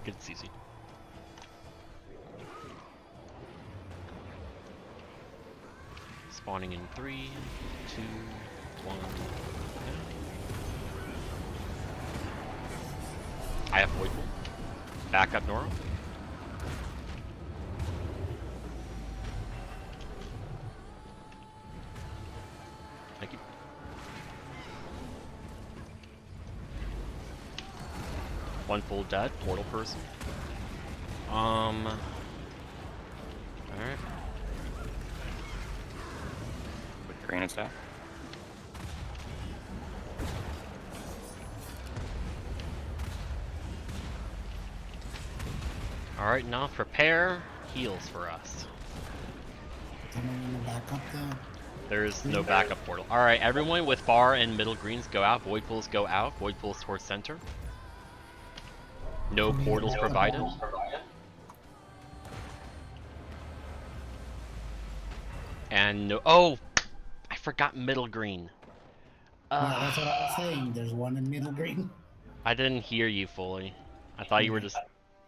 Good, it's easy. Spawning in 3, 2, 1. I have void pool. Back up Nora. Thank you. One full dead, portal person. Alright. With green and stuff. Alright, now prepare heals for us. Someone in the backup though. There's no backup portal. Alright, everyone with bar and middle greens go out. Void pools go out. Void pools towards center. No portals provided. And no. Oh! I forgot middle green. Yeah, that's what I was saying. There's one in middle green. I didn't hear you fully. I thought you were just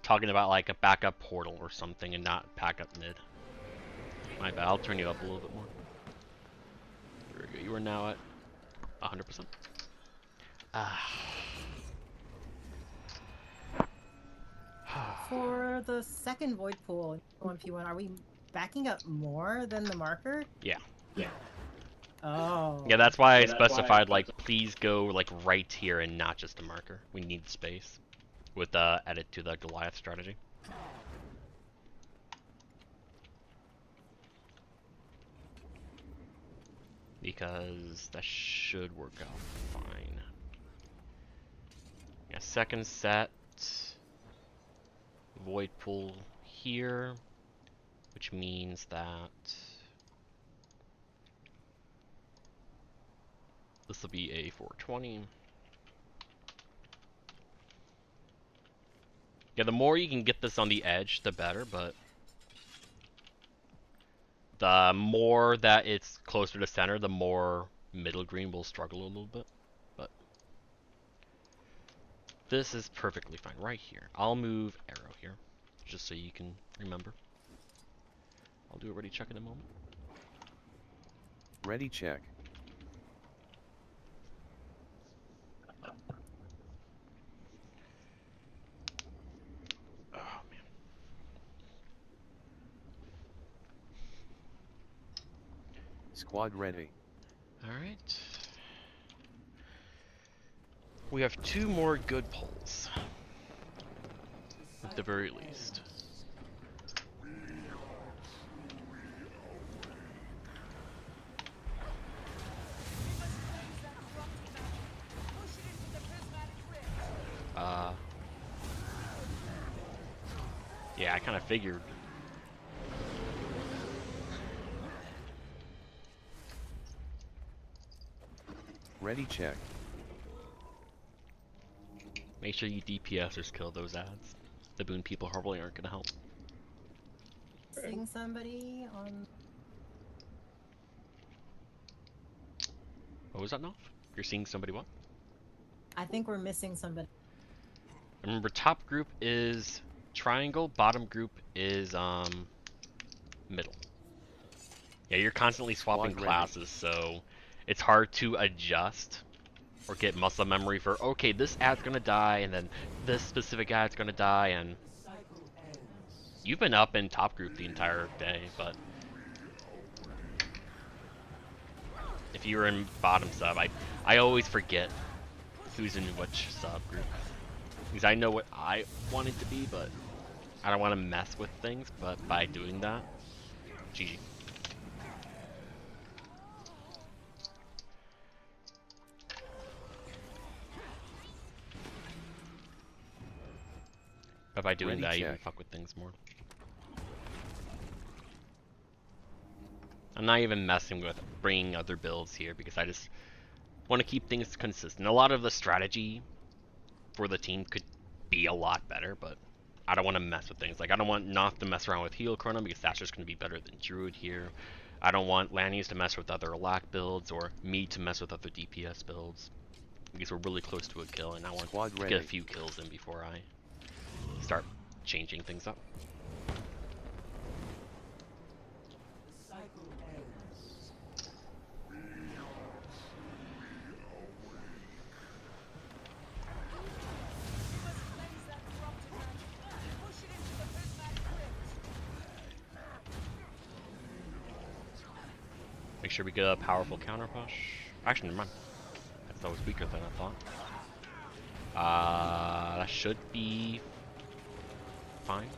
talking about like a backup portal or something and not backup mid. My bad. I'll turn you up a little bit more. There we go. You are now at 100%. For the second void pool, 1p1, are we backing up more than the marker? Yeah. Oh. Yeah, that's why I specified like please go like right here and not just a marker. We need space with the edit to the Goliath strategy. because that should work out fine. Yeah, second set, void pool here, which means that this will be a 420. Yeah, the more you can get this on the edge, the better, but the more that it's closer to center, the more middle green will struggle a little bit. But this is perfectly fine right here. I'll move arrow here, just so you can remember. I'll do a ready check in a moment. Ready check. Oh man. Squad ready. Alright. We have 2 more good pulls. At the very least. Yeah, I kind of figured. Ready check. Make sure you DPSers kill those ads. The boon people probably aren't gonna help. Seeing somebody on. What was that now? You're seeing somebody what? I think we're missing somebody. Remember, top group is triangle, bottom group is middle. Yeah, you're constantly swapping Squad ready. classes, so it's hard to adjust or get muscle memory for, okay, this ad's gonna die, and then this specific ad's gonna die, and you've been up in top group the entire day, but if you were in bottom sub, I always forget who's in which sub group. Because I know what I want it to be, but I don't want to mess with things, but by doing that, GG. But by doing Ready, that, you can check. fuck with things more. I'm not even messing with bringing other builds here because I just want to keep things consistent. A lot of the strategy for the team could be a lot better, but I don't want to mess with things. Like, I don't want Noth to mess around with Heal Chrono because that's just going to be better than Druid here. I don't want Lanius to mess with other Lack builds or me to mess with other DPS builds because we're really close to a kill, and I want Squad to ready. get a few kills in before I start changing things up. Make sure we get a powerful counter push. Actually, never mind. That was weaker than I thought. That should be fine.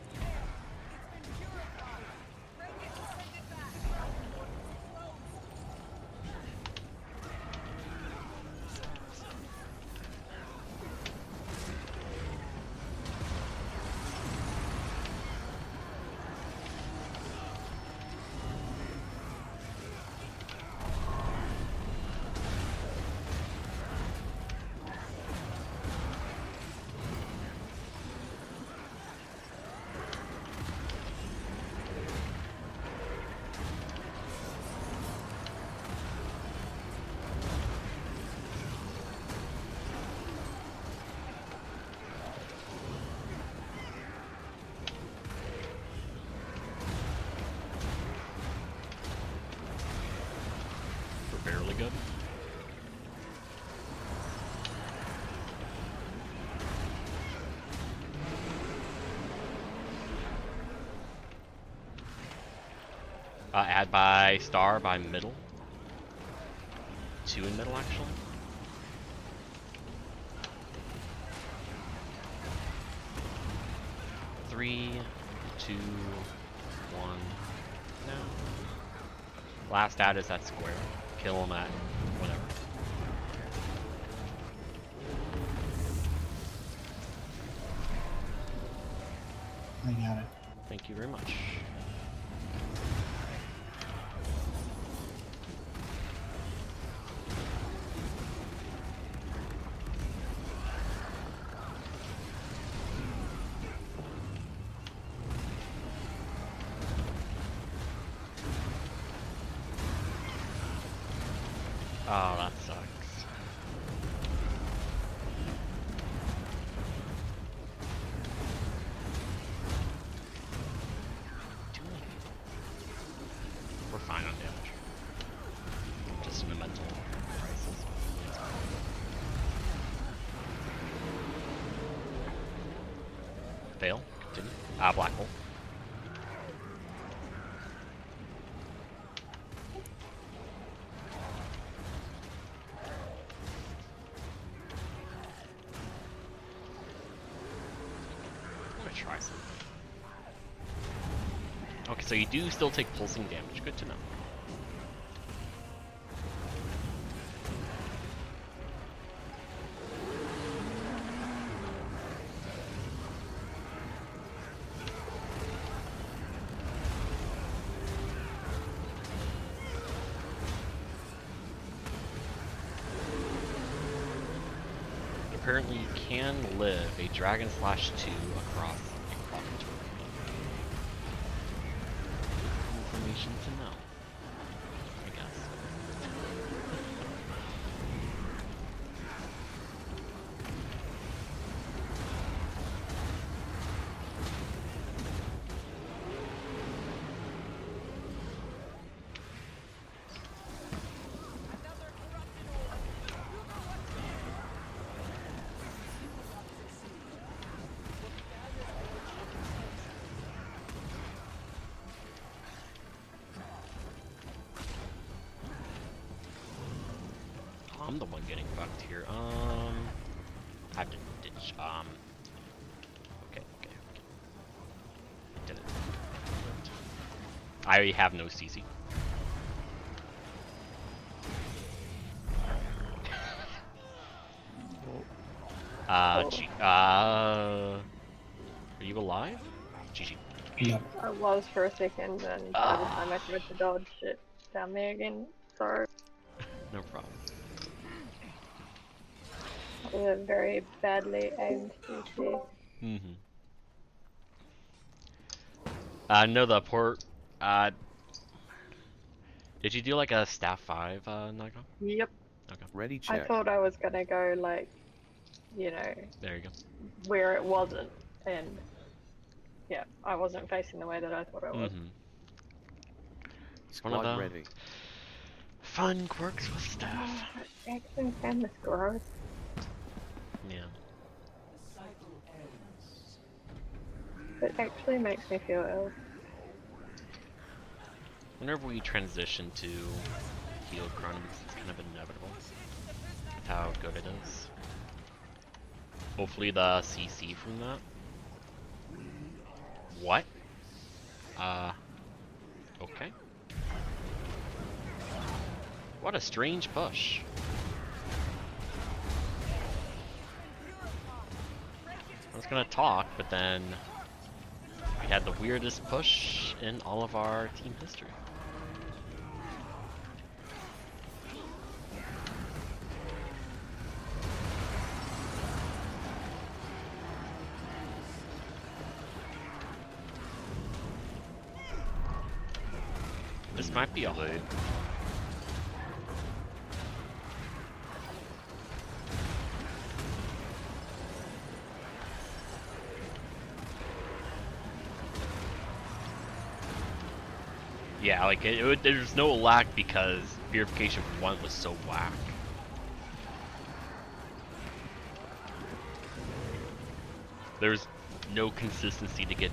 We're fairly good. Add by star by middle. 2 in middle, actually. Three, 2, 1. No. Last add is that square. kill him at whatever. I got it. Thank you very much. Oh, that sucks. We're fine on damage. Just in a mental crisis. Fail. Continue. Black hole. Try something. Okay, so you do still take pulsing damage. Good to know. Apparently you can live a Dragon Slash 2 across a clock terrain. Information to know, I guess. I'm the one getting fucked here. I have to ditch. Okay. Did it. I have no CC. Are you alive? GG. Yep. I was for a second, and by the time I tried to dodge it down there again, sorry. No problem. It was a very badly aimed CC. No, the port. Did you do like a staff 5, Naga? Yep. Okay. Ready I check. thought I was gonna go like, you know, There you go. where it wasn't, and yeah, I wasn't facing the way that I thought I was. One of Squad the ready. fun quirks with staff. Action and the gross. Yeah. It actually makes me feel ill. Whenever we transition to heal chrono, it's kind of inevitable how good it is. Hopefully the CC from that. What? Okay. What a strange push. I was gonna talk, but then we had the weirdest push in all of our team history. This might be a hold. Yeah, like there's no lag because Purification 1 was so whack. There's no consistency to get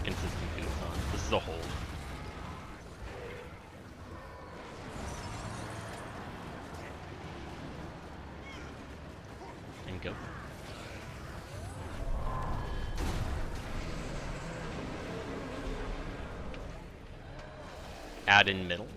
consistent boots on. This is a hold. And go. Add in middle.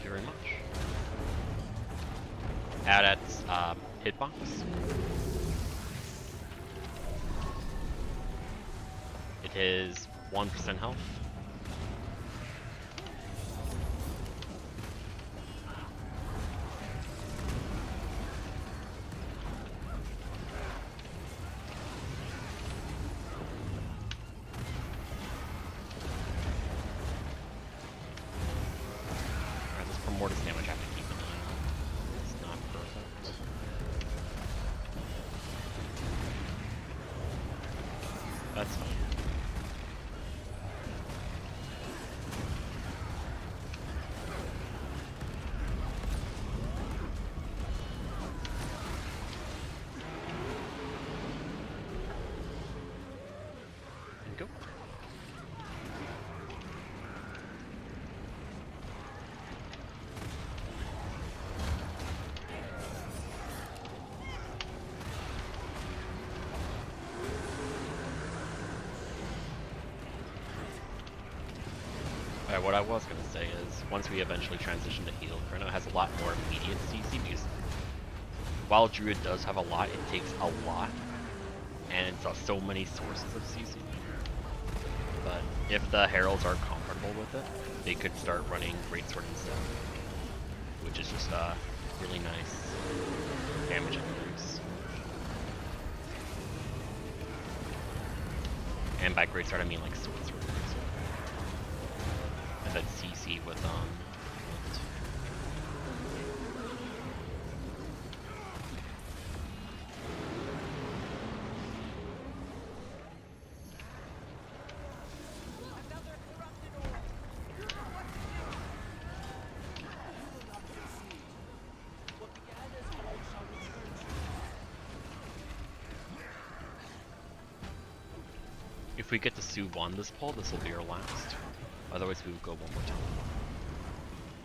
you very much. Add at hitbox. It is 1% health. Mortis damage I have to keep an eye on. It's not perfect. That's fine. And go. What I was going to say is, once we eventually transition to heal, Chrono has a lot more immediate CC, because while Druid does have a lot, it takes a lot, and it's so many sources of CC. But if the Heralds are comfortable with it, they could start running Greatsword instead, which is just really nice damage increase. And by Greatsword I mean like Sword Sword. And then CC with if we get to Sue 1 this pull, this will be our last. Otherwise we would go one more time.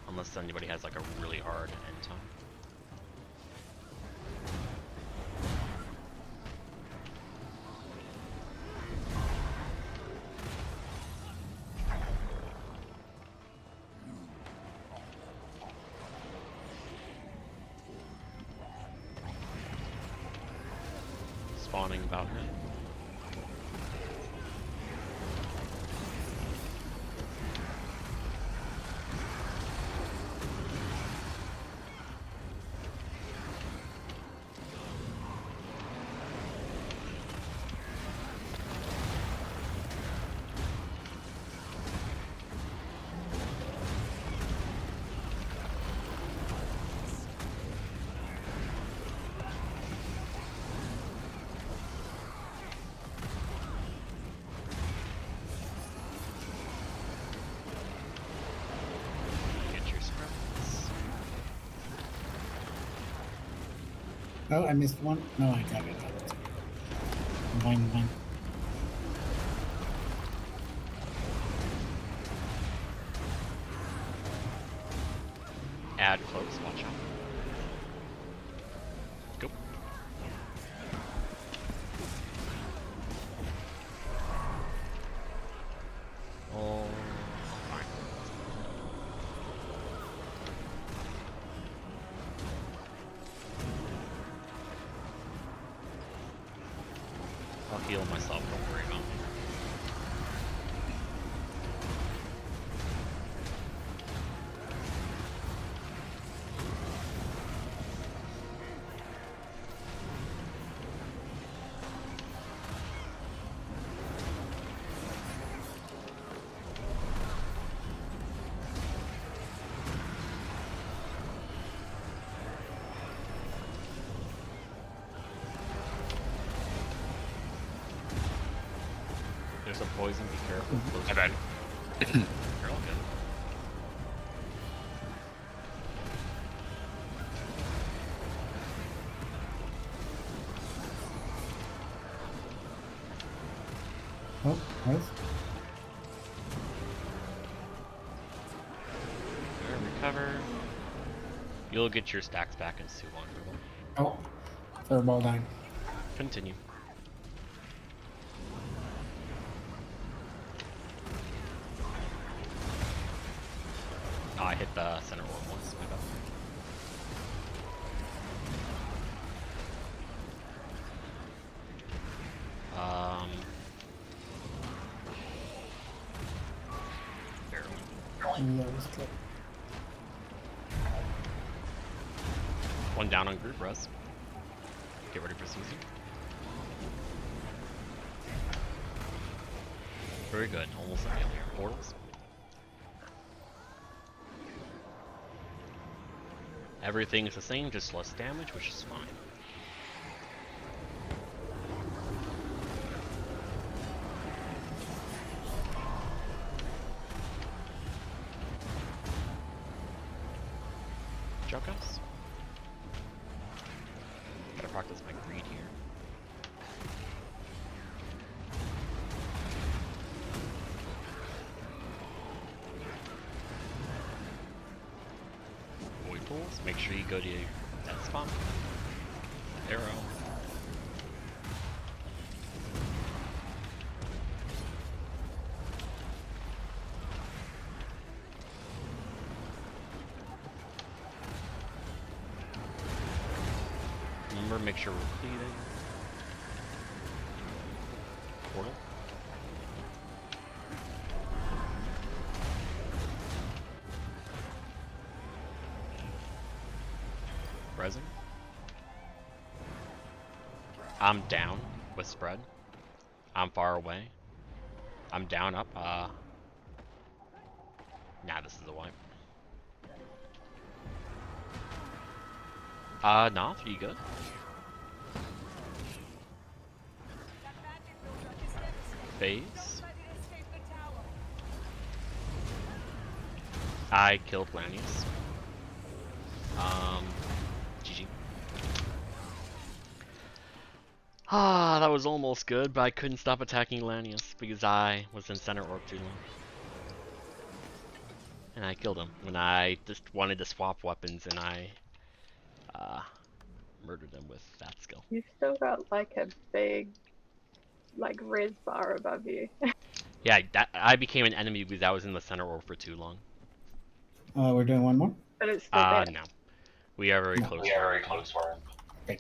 Unless anybody has like a really hard end time. Spawning about now. Oh, I missed one. No, I got it. Mine. Add close, watch out. Go. Oh, fine. I'll heal myself, don't worry about me. There's a poison, be careful. I bet. You're all good. Oh, nice. Recover. You'll get your stacks back in Sue 1. Oh, furball down. Continue. Oh, I hit The center orb was, my bad. Barely. Yeah, it was good. One down on group res. Get ready for CC. Very good. Almost at the end here. Portals. Everything is the same, just less damage, which is fine. Joke us. Gotta practice my greed here. Void pools. Make sure you go to that spot. Arrow. Remember, make sure we're cleaning. Portal. Resin. I'm down with spread. I'm far away. I'm down up. Nah, this is a wipe. Nah, you good? Phase. I killed Lanius. GG. Ah, that was almost good, but I couldn't stop attacking Lanius because I was in center orb too long. And I killed him when I just wanted to swap weapons and I murdered him with that skill. You've still got like a big, like, res bar above you. Yeah, I became an enemy because I was in the center orb for too long. We're doing one more? But it's still there. No. We are very close. We are very close for Okay.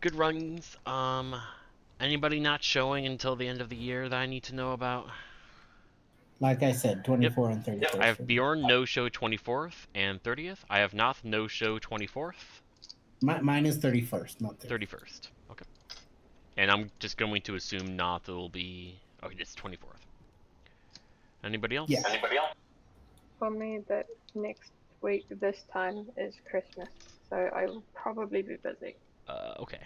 Good runs. Anybody not showing until the end of the year that I need to know about? Like I said, 24 and 31st. I have Bjorn no-show 24th and 30th. I have Noth no-show 24th. Mine is 31st, not 30th. 31st. Okay. And I'm just going to assume Noth will be... Oh, it's 24th. Anybody else? Yeah. Anybody else? For me, that next week, this time, is Christmas. So I will probably be busy. Okay.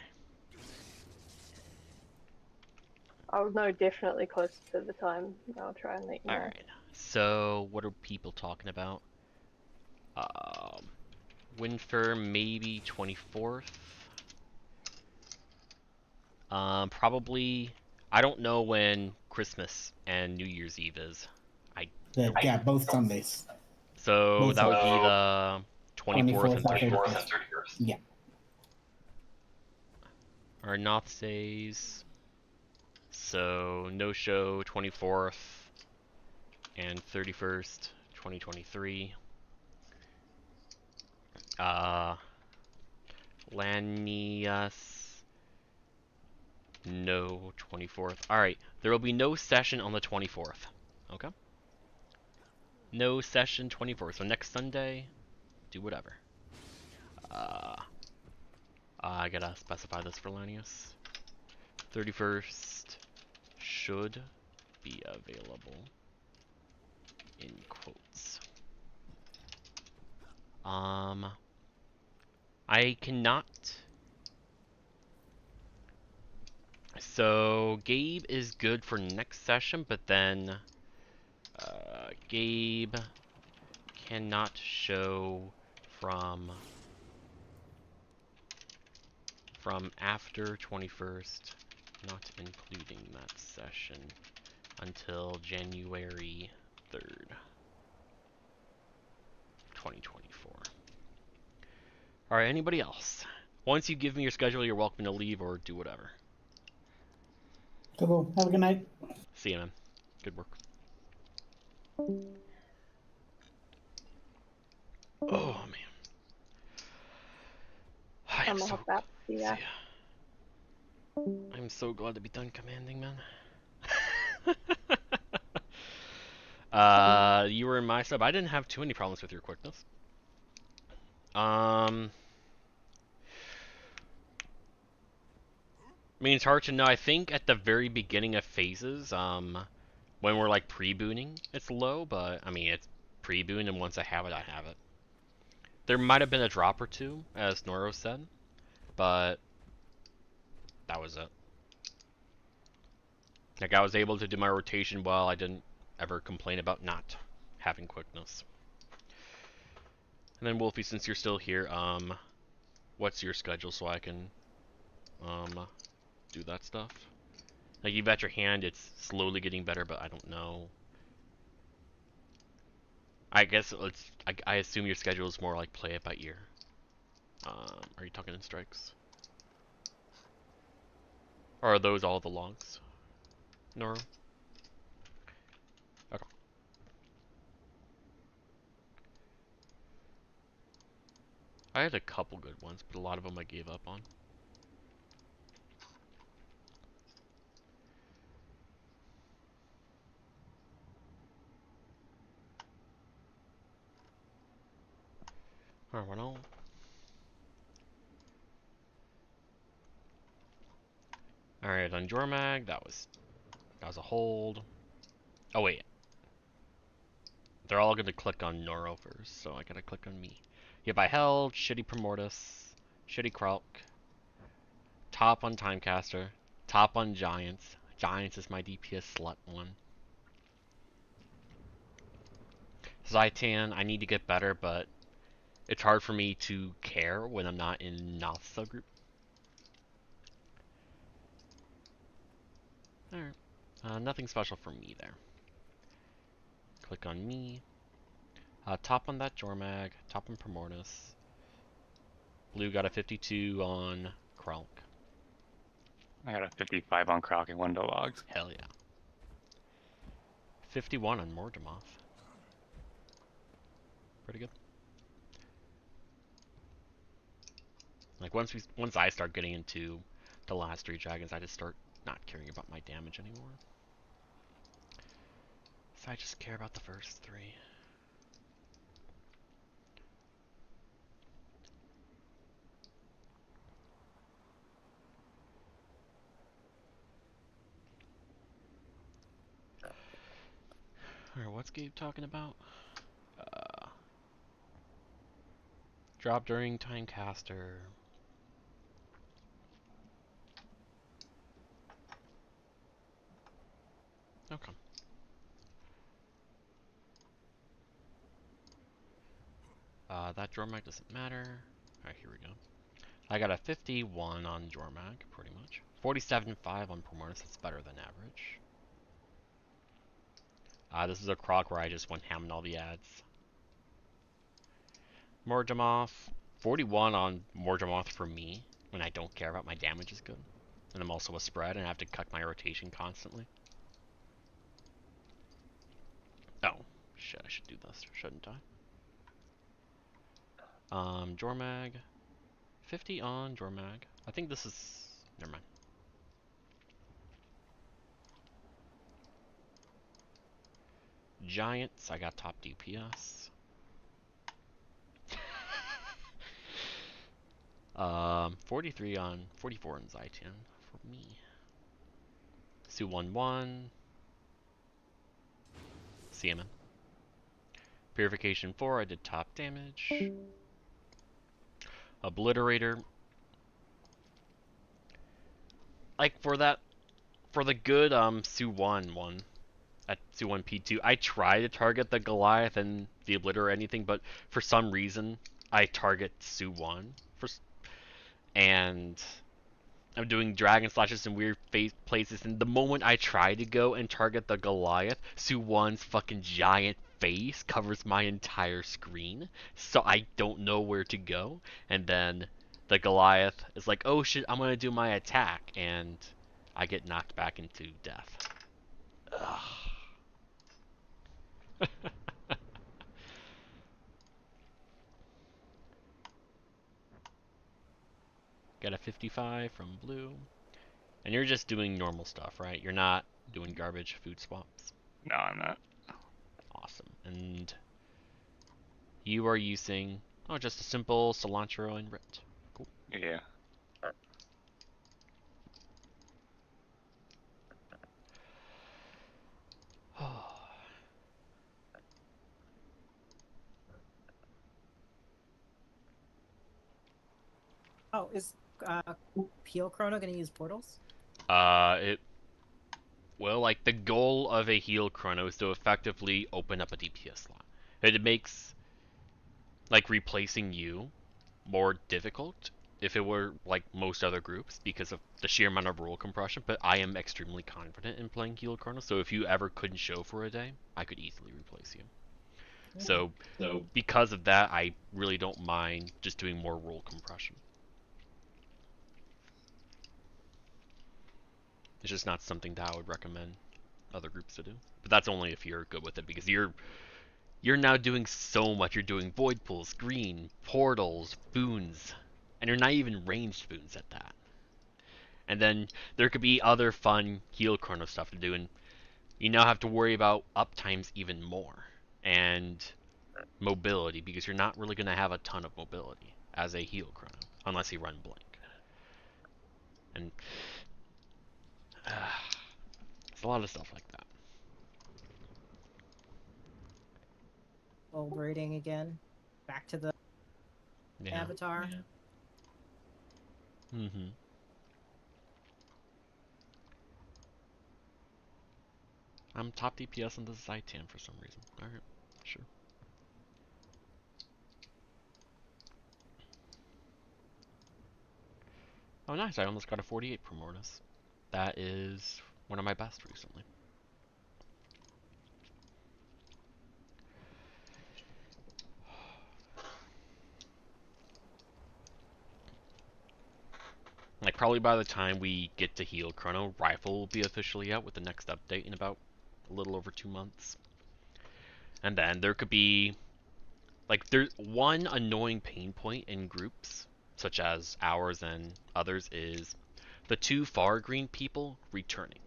I'll know definitely close to the time. I'll try and let you know. Alright. So, what are people talking about? Winter, maybe 24th. Probably... I don't know when Christmas and New Year's Eve is. Yeah, both Sundays. So, Both that would be Sundays. the 24th and 24th 31st. and 31st. Yeah. Our Noth says... So, no-show 24th and 31st, 2023. Lanius, no 24th. Alright, there will be no session on the 24th. Okay? No session 24th. So next Sunday, do whatever. I gotta specify this for Lanius. 31st should be available in quotes. I cannot. So Gabe is good for next session, but then Gabe cannot show from after 21st, not including that session, until January 3rd, 2024. Alright, anybody else? Once you give me your schedule, you're welcome to leave or do whatever. Cool. Have a good night. See you, man. Good work. Oh man, I am I'm gonna so hop out. See ya. see I'm so glad to be done commanding, man. You were in my sub. I didn't have too many problems with your quickness. I mean, it's hard to know. I think at the very beginning of phases, when we're like pre-booting, it's low, but I mean, it's pre-boon, and once I have it, I have it. There might have been a drop or two, as Noro said, but that was it. Like, I was able to do my rotation well. I didn't ever complain about not having quickness. And then Wolfie, since you're still here, what's your schedule so I can do that stuff? Like, you've got your hand, it's slowly getting better, but I don't know. I guess I assume your schedule is more like play it by ear. Are you talking in strikes? Or are those all the logs? Noro? Okay. I had a couple good ones, but a lot of them I gave up on. Alright, well, alright, on Jormag, that was a hold. Oh wait. They're all gonna click on Noro first, so I gotta click on me. Yep, I held, shitty Primordius, shitty Kralk, top on Timecaster, top on Giants. Giants is my DPS slut one. Zaitan, I need to get better, but it's hard for me to care when I'm not in Noth subgroup. Alright. Nothing special for me there. Click on me. Top on that Jormag, top on Primordius. Blue got a 52 on Kralk. I got a 55 on Croc and window logs. Hell yeah. 51 on Mordemoth. Pretty good. Like once I start getting into the last 3 dragons, I just start not caring about my damage anymore. So I just care about the first 3. Alright, what's Gabe talking about? Drop during Timecaster. Okay. That Jormag doesn't matter. Alright, here we go. I got a 51 on Jormag, pretty much. 47.5 on Primordius, that's better than average. This is a Croc where I just went ham in all the ads. Mordemoth, 41 on Mordemoth for me, when I don't care about my damage is good. And I'm also a spread, and I have to cut my rotation constantly. Oh, shit, I should do this, shouldn't I? Jormag, 50 on Jormag. I think this is, never mind. Giants, I got top DPS. 43 on 44 on Zaitan for me. Su 1-1. CMN. Purification 4, I did top damage. Obliterator. Like for the good Su 1-1 at Su 1 P2, I try to target the Goliath and the Obliterator or anything, but for some reason I target Su 1 and I'm doing dragon slashes in weird places, and the moment I try to go and target the Goliath, Su 1's fucking giant face covers my entire screen, so I don't know where to go, and then the Goliath is like, oh shit, I'm gonna do my attack, and I get knocked back into death. Ugh. Got a 55 from blue. And you're just doing normal stuff, right? You're not doing garbage food swaps. No, I'm not. Awesome. And you are using, oh, just a simple cilantro and ripped. Cool. Yeah. Oh, is Peel Chrono gonna use portals? It well, like the goal of a heal chrono is to effectively open up a DPS slot. It makes like replacing you more difficult if it were like most other groups because of the sheer amount of rule compression, but I am extremely confident in playing heal chrono, so if you ever couldn't show for a day, I could easily replace you. So because of that, I really don't mind just doing more rule compression. It's just not something that I would recommend other groups to do. But that's only if you're good with it, because you're now doing so much. You're doing void pools, green, portals, boons, and you're not even ranged boons at that. And then there could be other fun heal chrono stuff to do, and you now have to worry about uptimes even more, and mobility, because you're not really going to have a ton of mobility as a heal chrono, unless you run blink. And it's a lot of stuff like that. Old rating again. Back to the avatar. Yeah. Mm-hmm. I'm top DPS on the Zaitan for some reason. Alright, sure. Oh nice, I almost got a 48 from Mortis. That is one of my best recently. Like probably by the time we get to heal chrono, rifle will be officially out with the next update in about a little over 2 months. And then there could be like there's one annoying pain point in groups such as ours and others is the two far green people returning.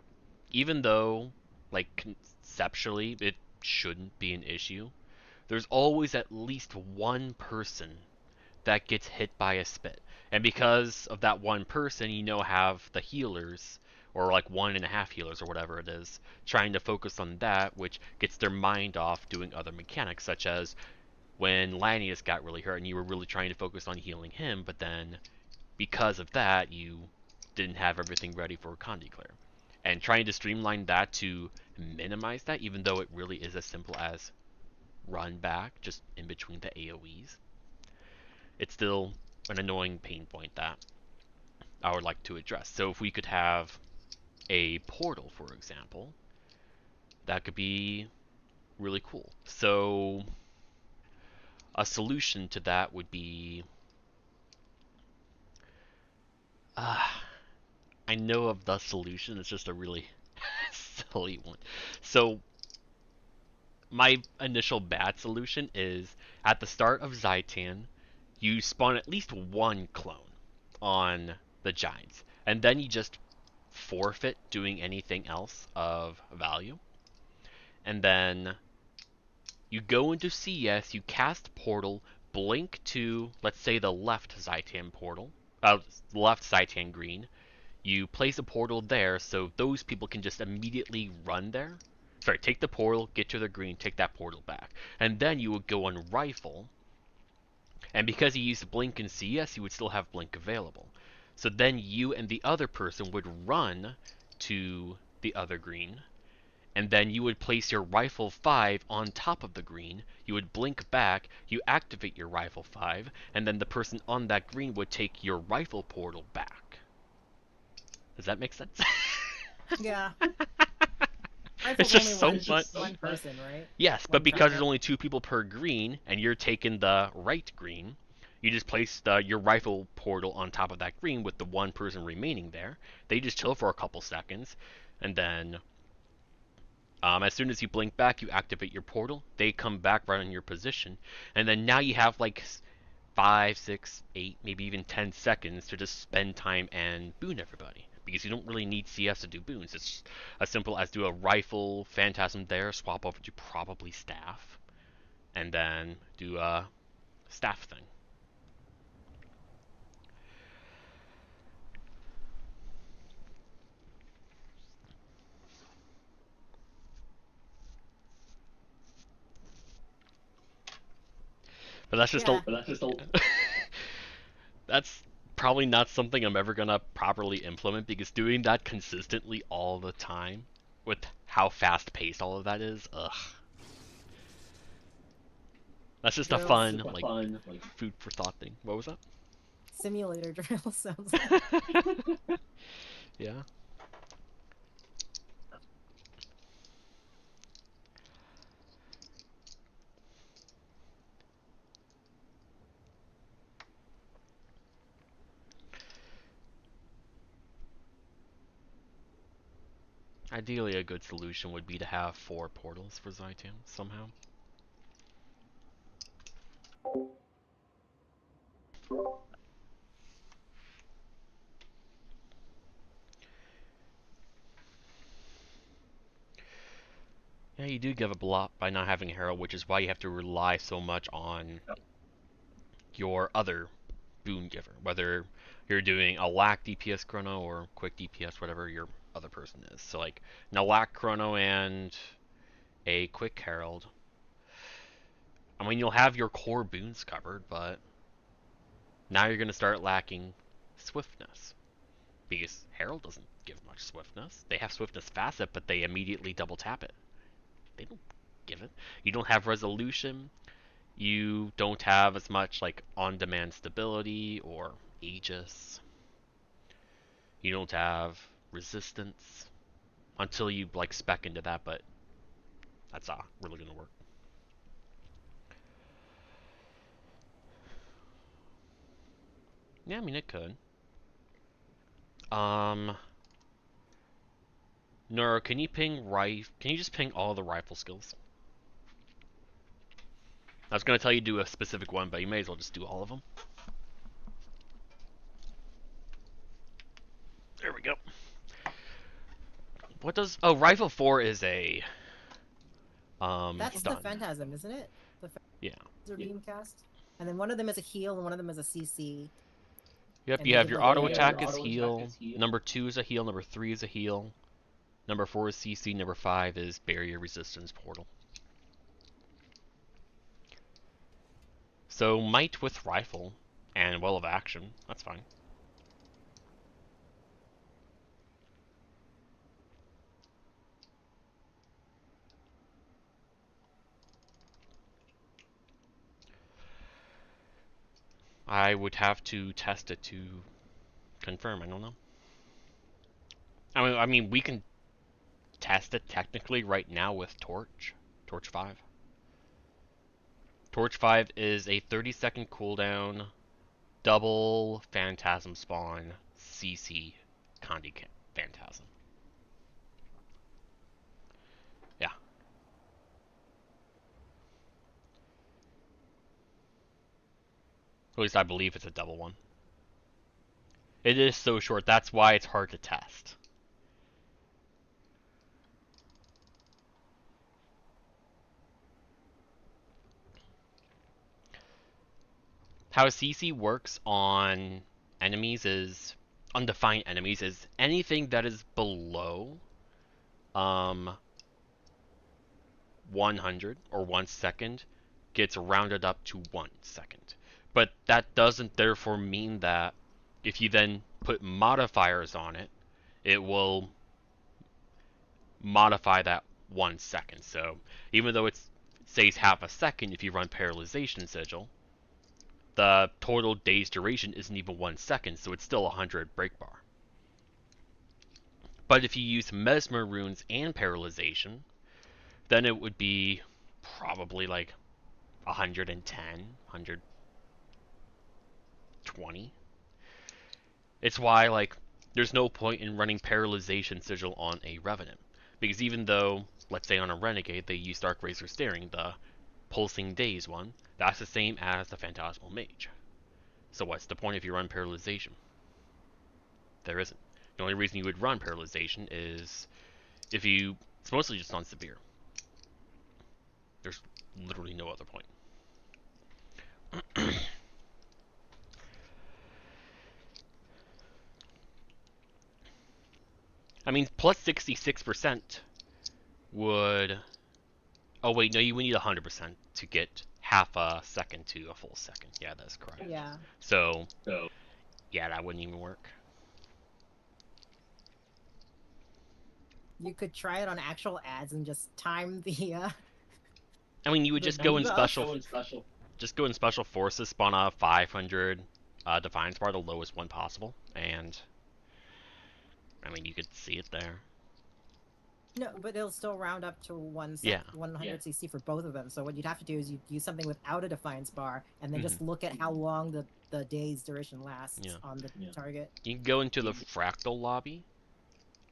Even though like conceptually it shouldn't be an issue, there's always at least one person that gets hit by a spit. And because of that one person, you know, have the healers, or like 1.5 healers or whatever it is, trying to focus on that, which gets their mind off doing other mechanics, such as when Lanius got really hurt and you were really trying to focus on healing him, but then because of that, you didn't have everything ready for con declare. And trying to streamline that to minimize that, even though it really is as simple as run back just in between the AoEs, it's still an annoying pain point that I would like to address. So if we could have a portal, for example, that could be really cool. So a solution to that would be, I know of the solution, it's just a really silly one. So my initial bad solution is at the start of Zaitan, you spawn at least one clone on the Giants, and then you just forfeit doing anything else of value. And then you go into CS, you cast Portal, blink to, let's say, the left Zaitan portal, left Zaitan green. You place a portal there so those people can just immediately run there. Sorry, take the portal, get to the green, take that portal back. And then you would go on rifle. And because you used blink in CS, you would still have blink available. So then you and the other person would run to the other green. And then you would place your rifle 5 on top of the green. You would blink back, you activate your rifle 5, and then the person on that green would take your rifle portal back. Does that make sense? Yeah. It's Rifle's just only so much. one person, right? Yes, but One because tracker. there's only 2 people per green, and you're taking the right green, you just place your rifle portal on top of that green with the one person remaining there. They just chill for a couple seconds, and then As soon as you blink back, you activate your portal. They come back right in your position, and then now you have like 5, 6, 8, maybe even 10 seconds to just spend time and boon everybody. Because you don't really need CS to do boons. It's as simple as do a rifle, phantasm there, swap over to probably staff, and then do a staff thing. But that's just Yeah. that's probably not something I'm ever gonna properly implement, because doing that consistently all the time with how fast paced all of that is, ugh. That's just a Drills. fun, like, food for thought thing. What was that? Simulator drill sounds like. Yeah. Ideally, a good solution would be to have 4 portals for Zytam somehow. Yeah, you do give up a lot by not having a Herald, which is why you have to rely so much on your other boon giver, whether you're doing a lack DPS chrono or quick DPS, whatever your other person is. So like an lack chrono and a quick herald. I mean, you'll have your core boons covered, but now you're gonna start lacking swiftness, because herald doesn't give much swiftness. They have swiftness facet, but they immediately double tap it. They don't give it. You don't have resolution. You don't have as much like on-demand stability or Aegis. You don't have resistance until you like spec into that, but that's not really gonna work. Yeah, I mean it could. Nora, can you ping Can you just ping all the rifle skills? I was gonna tell you to do a specific one, but you may as well just do all of them. There we go. What does... Oh, Rifle 4 is a... That's stun. the Phantasm, isn't it? The Yeah. beam cast. And then one of them is a heal and one of them is a CC. Yep, And you they have can your double auto hit. attack is heal. Number 2 is a heal. Number 3 is a heal. Number 4 is CC. Number 5 is barrier resistance portal. So might with rifle and well of action. That's fine. I would have to test it to confirm. I don't know. I mean, we can test it technically right now with Torch 5. Torch 5 is a 30-second cooldown, double Phantasm spawn, CC Condi Phantasm. Yeah. At least I believe it's a double one. It is so short, that's why it's hard to test. How CC works on enemies is, undefined enemies, is anything that is below 100 or 1 second gets rounded up to 1 second. But that doesn't therefore mean that if you then put modifiers on it, it will modify that 1 second. So even though it says half a second, if you run Paralyzation Sigil, the total day's duration isn't even 1 second, so it's still 100 break bar. But if you use Mesmer runes and Paralyzation, then it would be probably like 110, 120. It's why, like, there's no point in running Paralyzation Sigil on a Revenant, Because even though, let's say on a Renegade, they use Dark Razor Steering, the Pulsing Daze one, that's the same as the Phantasmal Mage. So what's the point if you run Paralyzation? There isn't. The only reason you would run Paralyzation is if you... It's mostly just on Severe. There's literally no other point. I mean, plus 66% would... Oh wait, no, you would need 100% to get half a second to a full second. Yeah, that's correct. Yeah. So, yeah, that wouldn't even work. You could try it on actual ads and just time the I mean, you would the just go in buff. special... Just go in Special Forces, spawn a 500 Defiance Bar, the lowest one possible, and... I mean, you could see it there. No, but it'll still round up to 100 cc for both of them. So what you'd have to do is you use something without a Defiance bar, and then just look at how long the day's duration lasts on the target. You can go into the Fractal lobby,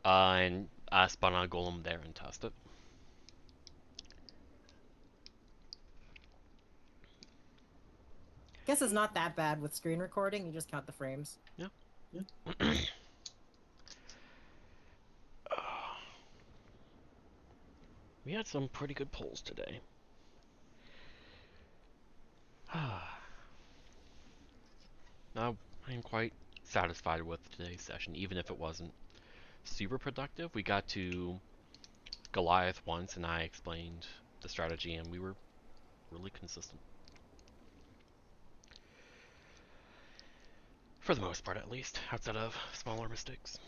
and spawn a Golem there and test it. Guess it's not that bad with screen recording. You just count the frames. Yeah. We had some pretty good polls today. Now, I'm quite satisfied with today's session, even if it wasn't super productive. We got to Goliath once, and I explained the strategy, and we were really consistent. For the most part, at least, outside of smaller mistakes.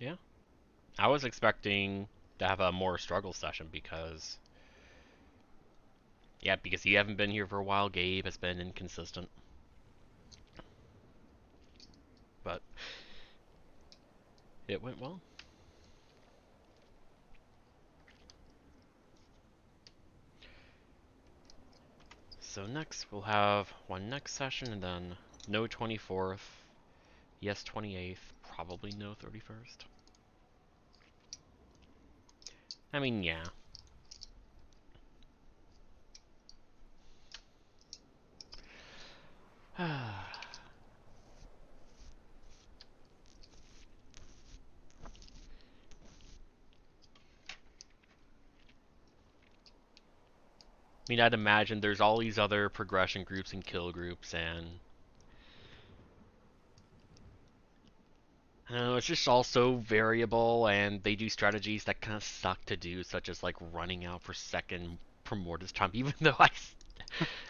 Yeah. I was expecting to have a more struggle session because... Yeah, because you haven't been here for a while, Gabe has been inconsistent. But... it went well. So next, we'll have one next session, and then no 24th, yes 28th, probably no 31st. I mean, yeah. I mean, I'd imagine there's all these other progression groups and kill groups, and I don't know, it's just all so variable, and they do strategies that kind of suck to do, such as like running out for second Primordius time. Even though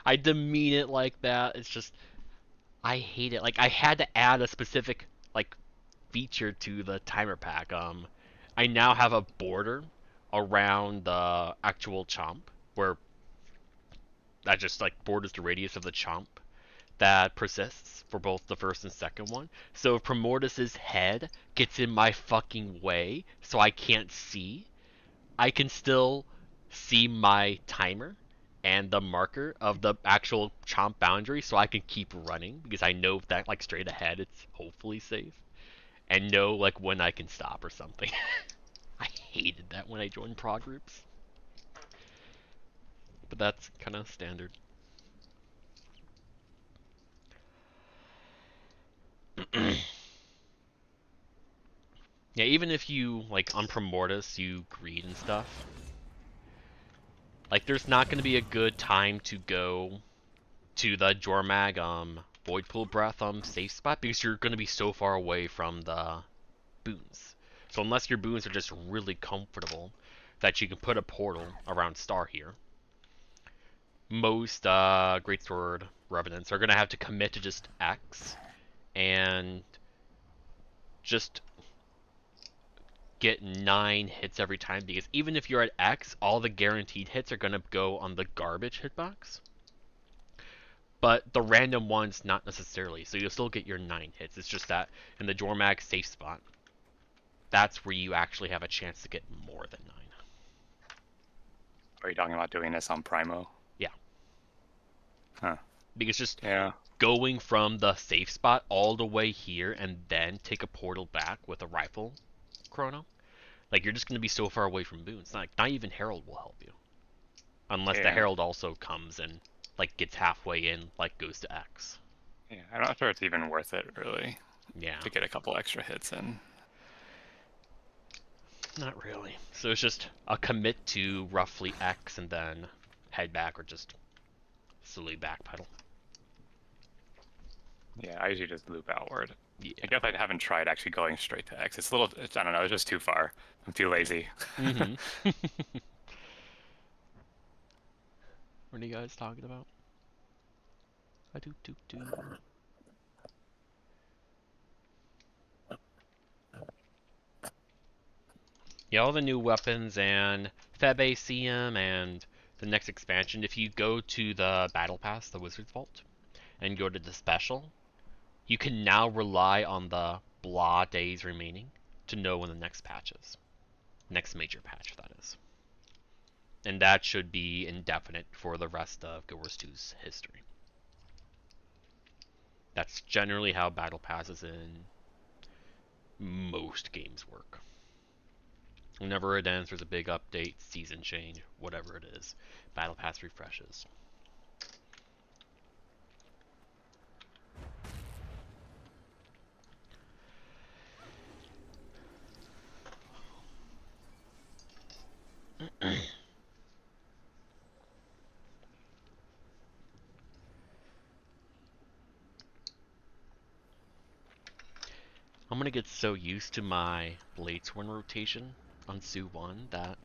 I demean it like that, it's just I hate it. Like I had to add a specific like feature to the timer pack. I now have a border around the actual chomp where that just like borders the radius of the chomp that persists for both the first and second one. So if Primordus's head gets in my fucking way so I can't see, I can still see my timer and the marker of the actual chomp boundary so I can keep running because I know that like straight ahead it's hopefully safe and know like when I can stop or something. I hated that when I joined prog groups. But that's kind of standard. Yeah, even if you, like, on Primordus, you greed and stuff, like, there's not going to be a good time to go to the Jormag, Voidpool Breath, safe spot, because you're going to be so far away from the boons. So unless your boons are just really comfortable that you can put a portal around Star here, most, Greatsword Revenants are going to have to commit to just X, and just get 9 hits every time, because even if you're at X, all the guaranteed hits are going to go on the garbage hitbox. But the random ones, not necessarily, so you'll still get your 9 hits. It's just that in the Jormag safe spot, that's where you actually have a chance to get more than 9. Are you talking about doing this on Primo? Yeah. Huh. Because just Yeah. going from the safe spot all the way here and then take a portal back with a rifle chrono, like you're just going to be so far away from boons. Not even Herald will help you. Unless the Yeah. Herald also comes and like gets halfway in, like goes to X. Yeah, I'm not sure it's even worth it, really, Yeah. to get a couple extra hits in. Not really. So it's just a commit to roughly X and then head back or just slowly backpedal. Yeah, I usually just loop outward. Yeah. I guess I haven't tried actually going straight to X. It's a little, I don't know, it's just too far. I'm too lazy. Mm-hmm. What are you guys talking about? A-do-do-do. Yeah, all the new weapons and HTcm and the next expansion, if you go to the Battle Pass, the Wizard's Vault, and go to the special, you can now rely on the blah days remaining to know when the next patch is. Next major patch, that is. And that should be indefinite for the rest of Guild Wars 2's history. That's generally how Battle Passes in most games work. Whenever it ends, there's a big update, season change, whatever it is. Battle Pass refreshes. I'm gonna get so used to my Bladesworn rotation on Sue 1 that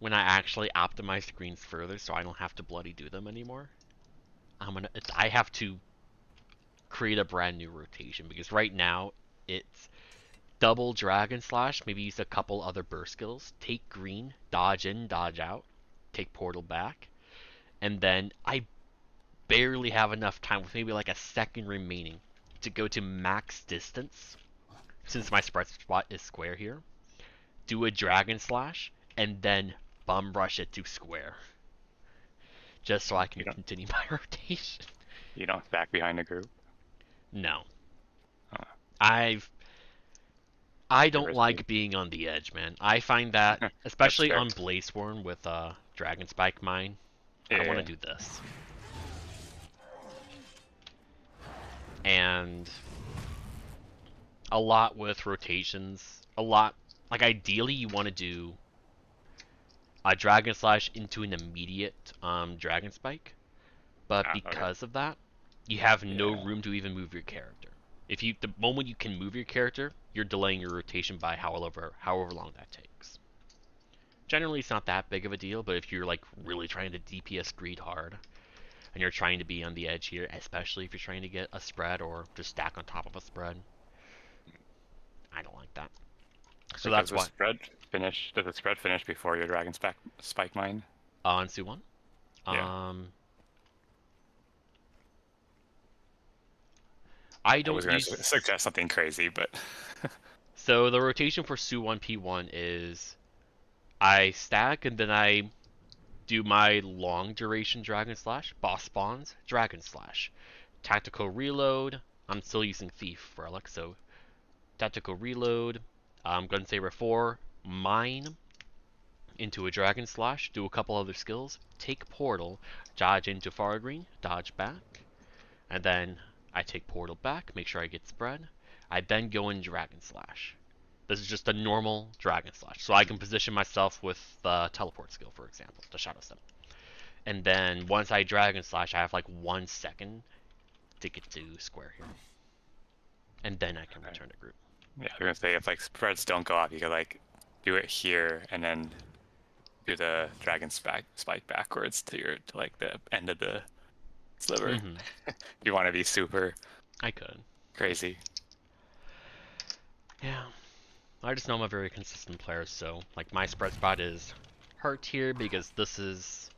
when I actually optimize the greens further so I don't have to bloody do them anymore, I have to create a brand new rotation because right now it's double Dragon Slash, maybe use a couple other burst skills, take green, dodge in, dodge out, take portal back, and then I barely have enough time with maybe like a second remaining to go to max distance since my spread spot is square here, do a Dragon Slash, and then bum rush it to square. Just so I can continue my rotation. You don't back behind the group? No. Huh. I don't like being on the edge, man. I find that, especially fair. on Blazeworn with Dragon Spike Mine, Yeah. I want to do this. And a lot with rotations, like ideally you want to do a Dragon Slash into an immediate Dragon Spike, but because of that, you have no room to even move your character. The moment you can move your character, you're delaying your rotation by however long that takes. Generally, it's not that big of a deal, but if you're like really trying to DPS greed hard, and you're trying to be on the edge here, especially if you're trying to get a spread or just stack on top of a spread, I don't like that. So that's why. Does the spread finish before your Dragon Spike Mine? On Su 1? Yeah. I don't was going to suggest something crazy, but... So the rotation for Su 1 P1 is I stack and then I do my long duration Dragon Slash, boss spawns, Dragon Slash. Tactical reload, I'm still using Thief Relic, so tactical reload, I'm Gun Saber 4, mine into a Dragon Slash, do a couple other skills, take portal, dodge into far green, dodge back, and then I take portal back, make sure I get spread. I then go in Dragon Slash. This is just a normal Dragon Slash. So I can position myself with the teleport skill, for example, the Shadow Step. And then once I Dragon Slash, I have like 1 second to get to square here. And then I can return to group. Yeah, I was going to say, if like spreads don't go up, you could like do it here and then do the Dragon Spike backwards to like the end of the sliver. Mm-hmm. If you want to be super I could. crazy. Yeah. I just know I'm a very consistent player, so like my spread spot is hurt here because this is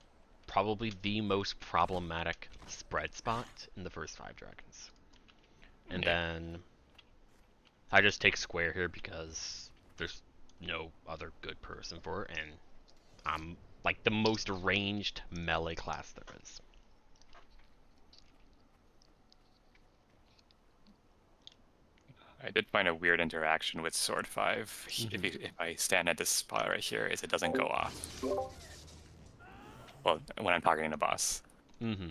probably the most problematic spread spot in the first 5 dragons. And then I just take square here because there's no other good person for it, and I'm like the most ranged melee class there is. I did find a weird interaction with Sword 5. If I stand at this spot right here, is it doesn't go off. Well, when I'm targeting the boss. Mm-hmm.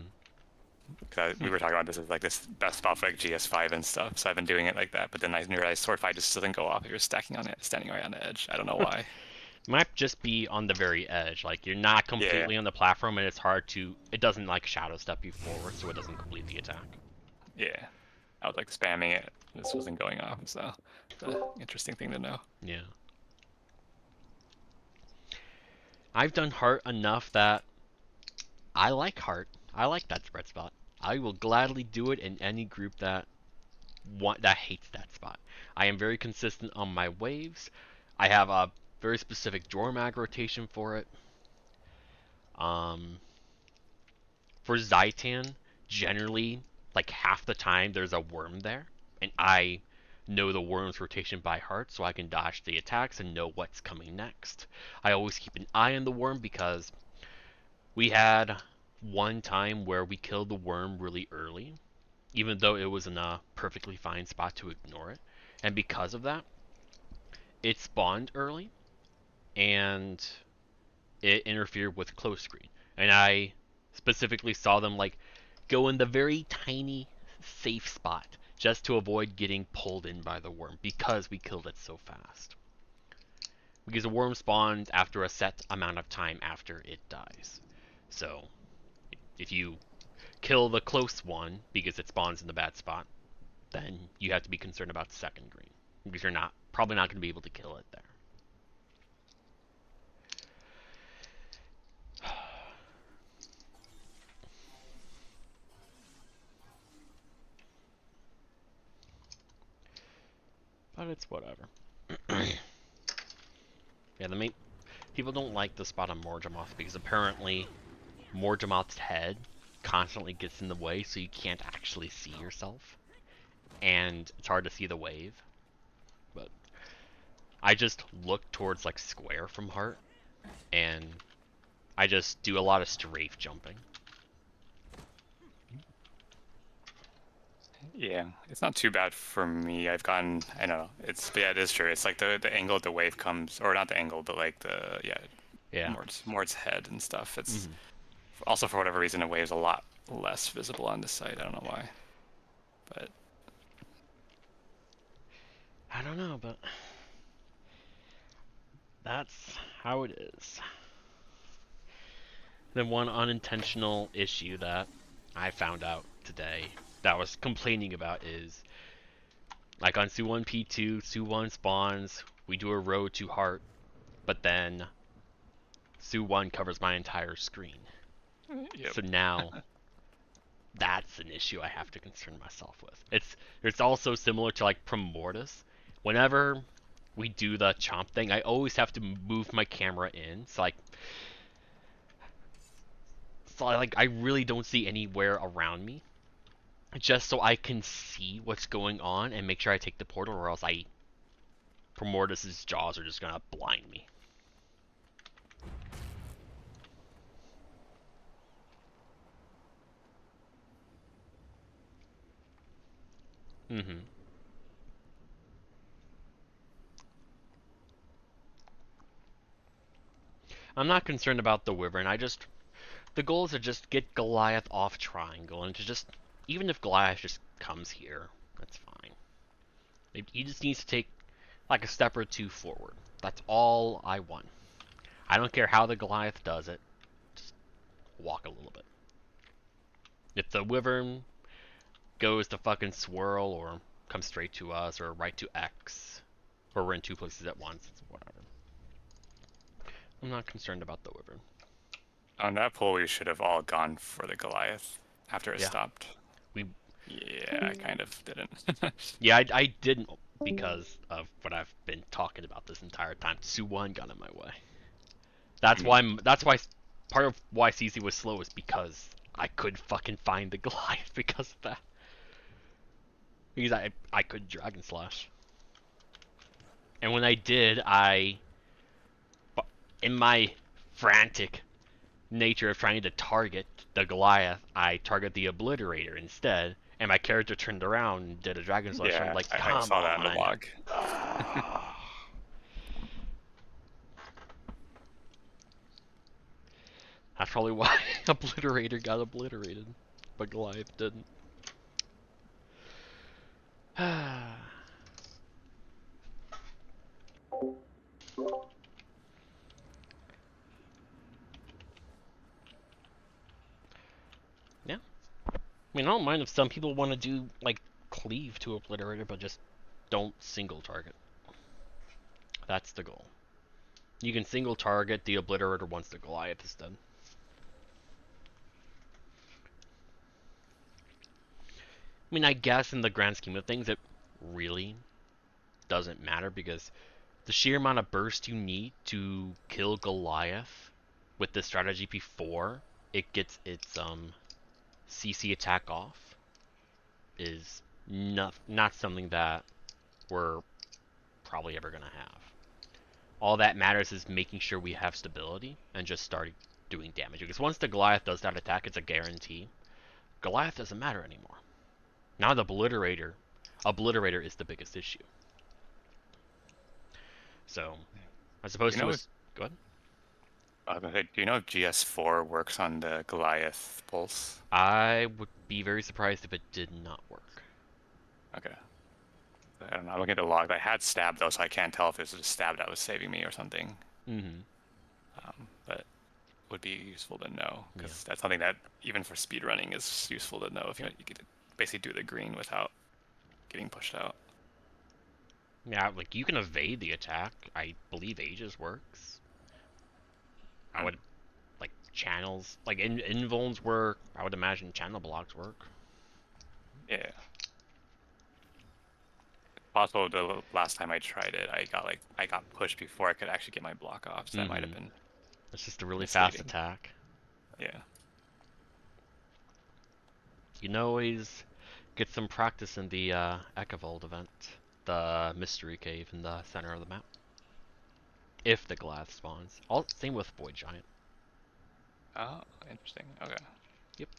Because we were talking about this as like this best spot for like GS5 and stuff, so I've been doing it like that. But then I realized Sword 5 just doesn't go off if you're stacking on it, standing right on the edge. I don't know why. Might just be on the very edge, like you're not completely on the platform, and it's hard to. It doesn't like shadow step you forward, so it doesn't complete the attack. Yeah, I was like spamming it. This wasn't going off, so it's an interesting thing to know. Yeah. I've done Heart enough that I like Heart. I like that spread spot. I will gladly do it in any group that hates that spot. I am very consistent on my waves. I have a very specific drawer mag rotation for it. For Zaitan, generally, like half the time there's a worm there, and I know the worm's rotation by heart, so I can dodge the attacks and know what's coming next. I always keep an eye on the worm because we had one time where we killed the worm really early, even though it was in a perfectly fine spot to ignore it, and because of that, it spawned early, and it interfered with close screen. And I specifically saw them like go in the very tiny safe spot just to avoid getting pulled in by the worm because we killed it so fast. Because the worm spawns after a set amount of time after it dies. So if you kill the close one because it spawns in the bad spot, then you have to be concerned about the second green because you're probably not going to be able to kill it there. But it's whatever. Yeah, people don't like the spot on Morjamoth because apparently Morjamoth's head constantly gets in the way, so you can't actually see yourself, and it's hard to see the wave. But I just look towards like square from Heart, and I just do a lot of strafe jumping. Yeah, it's not too bad for me. I've gotten, I don't know, but yeah, it is true. It's like the angle the wave comes, or not the angle, but like Mord's head and stuff. It's also, for whatever reason, the wave's a lot less visible on this side. I don't know why, but I don't know, but that's how it is. Then one unintentional issue that I found out today that I was complaining about is, like on Su1 P2, Su1 spawns, we do a road to Heart, but then Su1 covers my entire screen. Yep. So now that's an issue I have to concern myself with. It's also similar to like Primordius. Whenever we do the chomp thing, I always have to move my camera in. So I really don't see anywhere around me, just so I can see what's going on and make sure I take the portal, or else Primordius's jaws are just gonna blind me. I'm not concerned about the Wyvern. The goal is to just get Goliath off triangle, and to just, even if Goliath just comes here, that's fine. He just needs to take like a step or two forward. That's all I want. I don't care how the Goliath does it. Just walk a little bit. If the Wyvern goes to fucking swirl or come straight to us or right to X, or we're in two places at once, it's whatever. I'm not concerned about the Wyvern. On that pull, we should have all gone for the Goliath after it stopped. Yeah, I kind of didn't. Yeah, I didn't because of what I've been talking about this entire time. Su1 got in my way. That's why part of why CZ was slow is because I could fucking find the Goliath because of that. Because I could Dragon Slash. And when I did, in my frantic nature of trying to target the Goliath, I target the Obliterator instead, And my character turned around and did a dragon slash. Yeah, I'm like, I saw that in the log. That's probably why Obliterator got obliterated, but Goliath didn't. Yeah. I mean, I don't mind if some people want to do, like, cleave to Obliterator, but just don't single target. That's the goal. You can single target the Obliterator once the Goliath is done. I mean, I guess in the grand scheme of things, it really doesn't matter because the sheer amount of burst you need to kill Goliath with this strategy before it gets its CC attack off is not something that we're probably ever gonna have. All that matters is making sure we have stability and just start doing damage. Because once the Goliath does that attack, it's a guarantee. Goliath doesn't matter anymore. Now the Obliterator is the biggest issue. So, as opposed to go ahead. Do you know if GS4 works on the Goliath pulse? I would be very surprised if it did not work. Okay. I don't know. I'm looking at the log. I had stab though, so I can't tell if it was a stab that was saving me or something. Mm-hmm. But would be useful to know because that's something that even for speedrunning is useful to know if you get to basically do the green without getting pushed out. Yeah, like you can evade the attack. I believe Aegis works. I would like channels, like invulns work. I would imagine channel blocks work. Yeah. Possible the last time I tried it, I got pushed before I could actually get my block off, so that might have been. It's just a really fast attack. Yeah. You can always get some practice in the Ekavold event, the mystery cave in the center of the map. If the Goliath spawns. Same with Void Giant. Oh, interesting. Okay. Yep.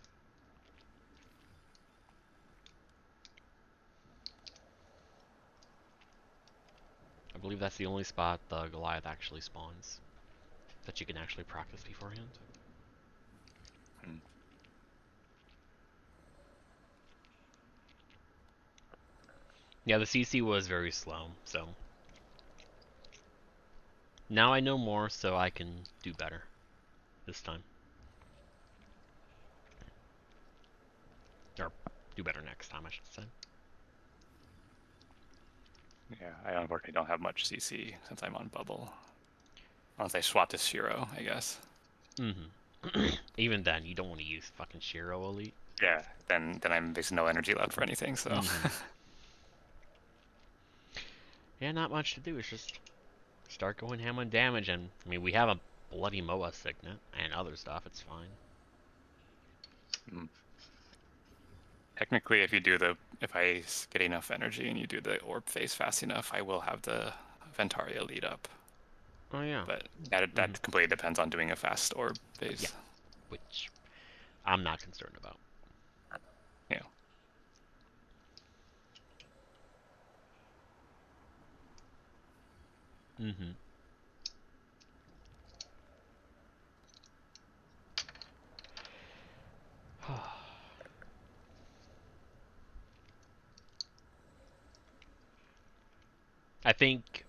I believe that's the only spot the Goliath actually spawns that you can actually practice beforehand. Yeah, the CC was very slow, so now I know more, so I can do better this time. Or do better next time, I should say. Yeah, I unfortunately don't have much CC since I'm on bubble. Unless I swap to Shiro, I guess. Mm-hmm. Even then, you don't want to use fucking Shiro Elite. Yeah, then I'm basically no energy left for anything, so... Mm-hmm. Yeah, not much to do. It's just start going ham on damage, and I mean, we have a bloody Moa Signet and other stuff. It's fine. Technically, if I get enough energy and you do the orb phase fast enough, I will have the Ventaria lead up. Oh yeah. But that completely depends on doing a fast orb phase. Yeah, which I'm not concerned about. Yeah. Mm-hmm. I think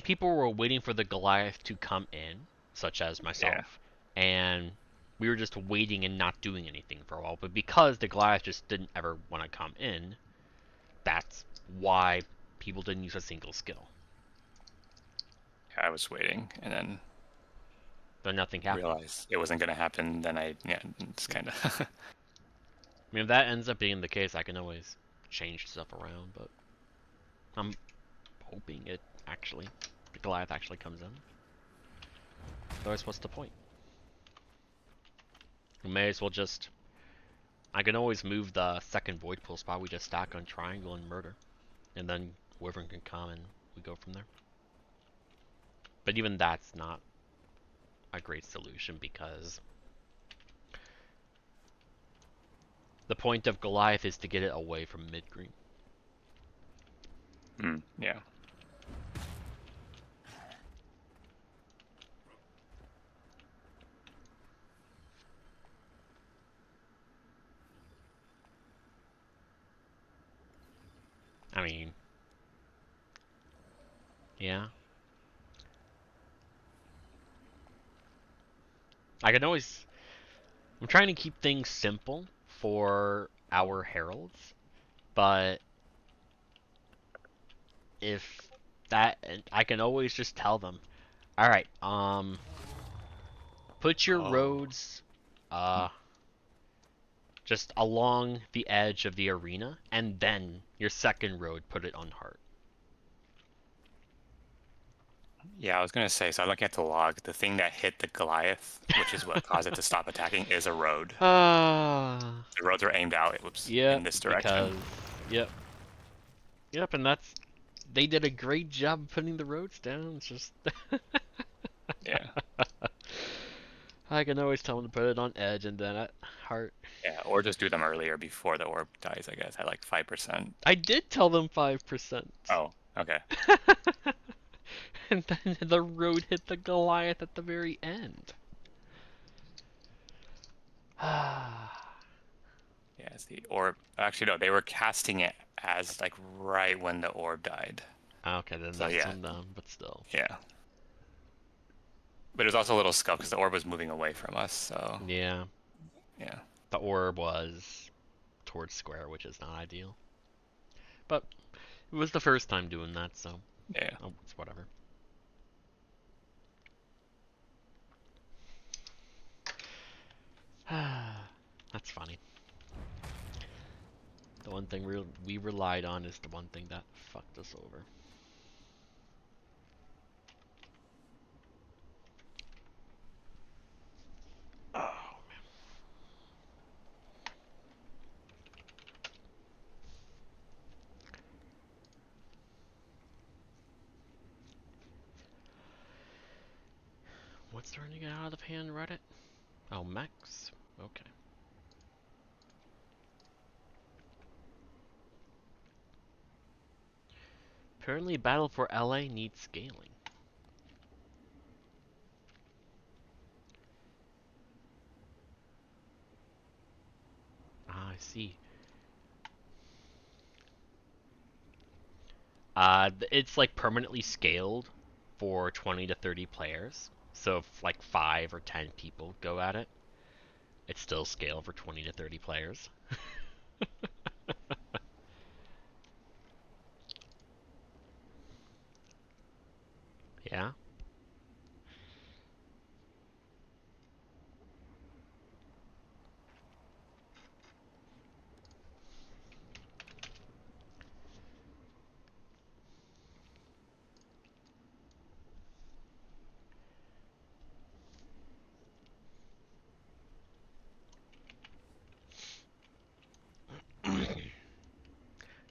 people were waiting for the Goliath to come in, such as myself, and we were just waiting and not doing anything for a while. But because the Goliath just didn't ever want to come in, that's why people didn't use a single skill. I was waiting, and then nothing happened. Realized it wasn't going to happen. Then it's kind of. I mean, if that ends up being the case, I can always change stuff around. But I'm hoping the Goliath actually comes in. Otherwise, what's the point? We may as well just... I can always move the second Void Pool spot. We just stack on Triangle and Murder. And then whoever can come and we go from there. But even that's not a great solution because... The point of Goliath is to get it away from mid-green. Yeah. I mean, yeah. I can always... I'm trying to keep things simple for our heralds, but if that... I can always just tell them, alright, put your roads, just along the edge of the arena, and then your second road, put it on heart. Yeah, I was gonna say, so I'm looking at the log. The thing that hit the Goliath, which is what caused it to stop attacking, is a road. The roads are aimed out, in this direction. Yep, and that's... They did a great job of putting the roads down, it's just... Yeah. I can always tell them to put it on edge and then at heart. Yeah, or just do them earlier before the orb dies, I guess, at like 5%. I did tell them 5%. Oh, okay. And then the road hit the Goliath at the very end. Yeah, it's the orb. Actually, no, they were casting it as like right when the orb died. Okay, then So, that's on them, but still. Yeah. But it was also a little scuffed because the orb was moving away from us, so... Yeah. Yeah. The orb was towards square, which is not ideal. But it was the first time doing that, so... Yeah. Oh, it's whatever. That's funny. The one thing we relied on is the one thing that fucked us over. Oh, man. What's starting to get out of hand, Reddit? Oh, Max? Okay. Apparently Battle for LA needs scaling. Ah, I see. It's like permanently scaled for 20 to 30 players. So if like 5 or 10 people go at it, it's still scaled for 20 to 30 players. Yeah.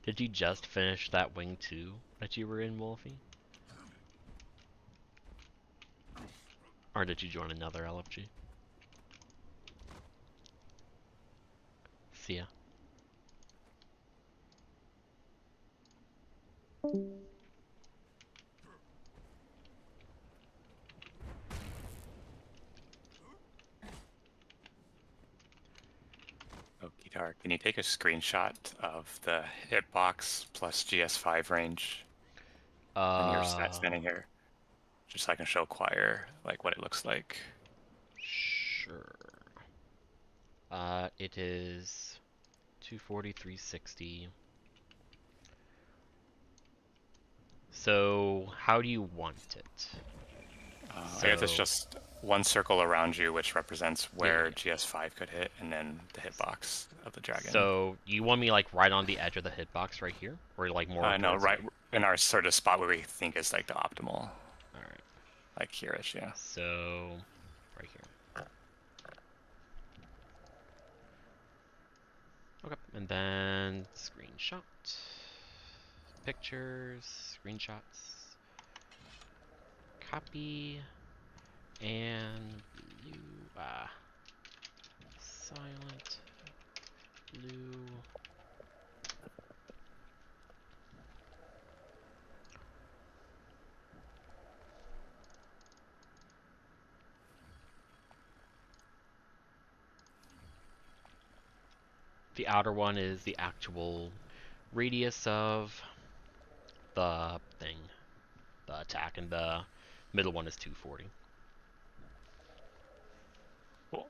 Did you just finish that Wing 2 that you were in, Wolfie? Or did you join another LFG? See ya. Oh, Guitar, can you take a screenshot of the hitbox plus GS5 range on your stat standing here? Just so I can show Choir like what it looks like. Sure. It is 240, 360. So, how do you want it? I guess it's just one circle around you, which represents where GS5 could hit, and then the hitbox of the dragon. So, you want me like right on the edge of the hitbox right here? Or like more no, right in our sort of spot where we think is like the optimal. Alright. Like here-ish, yeah. So, right here. Okay, and then screenshot. Pictures, screenshots. Copy. And blue, silent. Blue. The outer one is the actual radius of the thing, the attack, and the middle one is 240. Cool.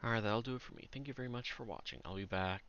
Alright, that'll do it for me. Thank you very much for watching. I'll be back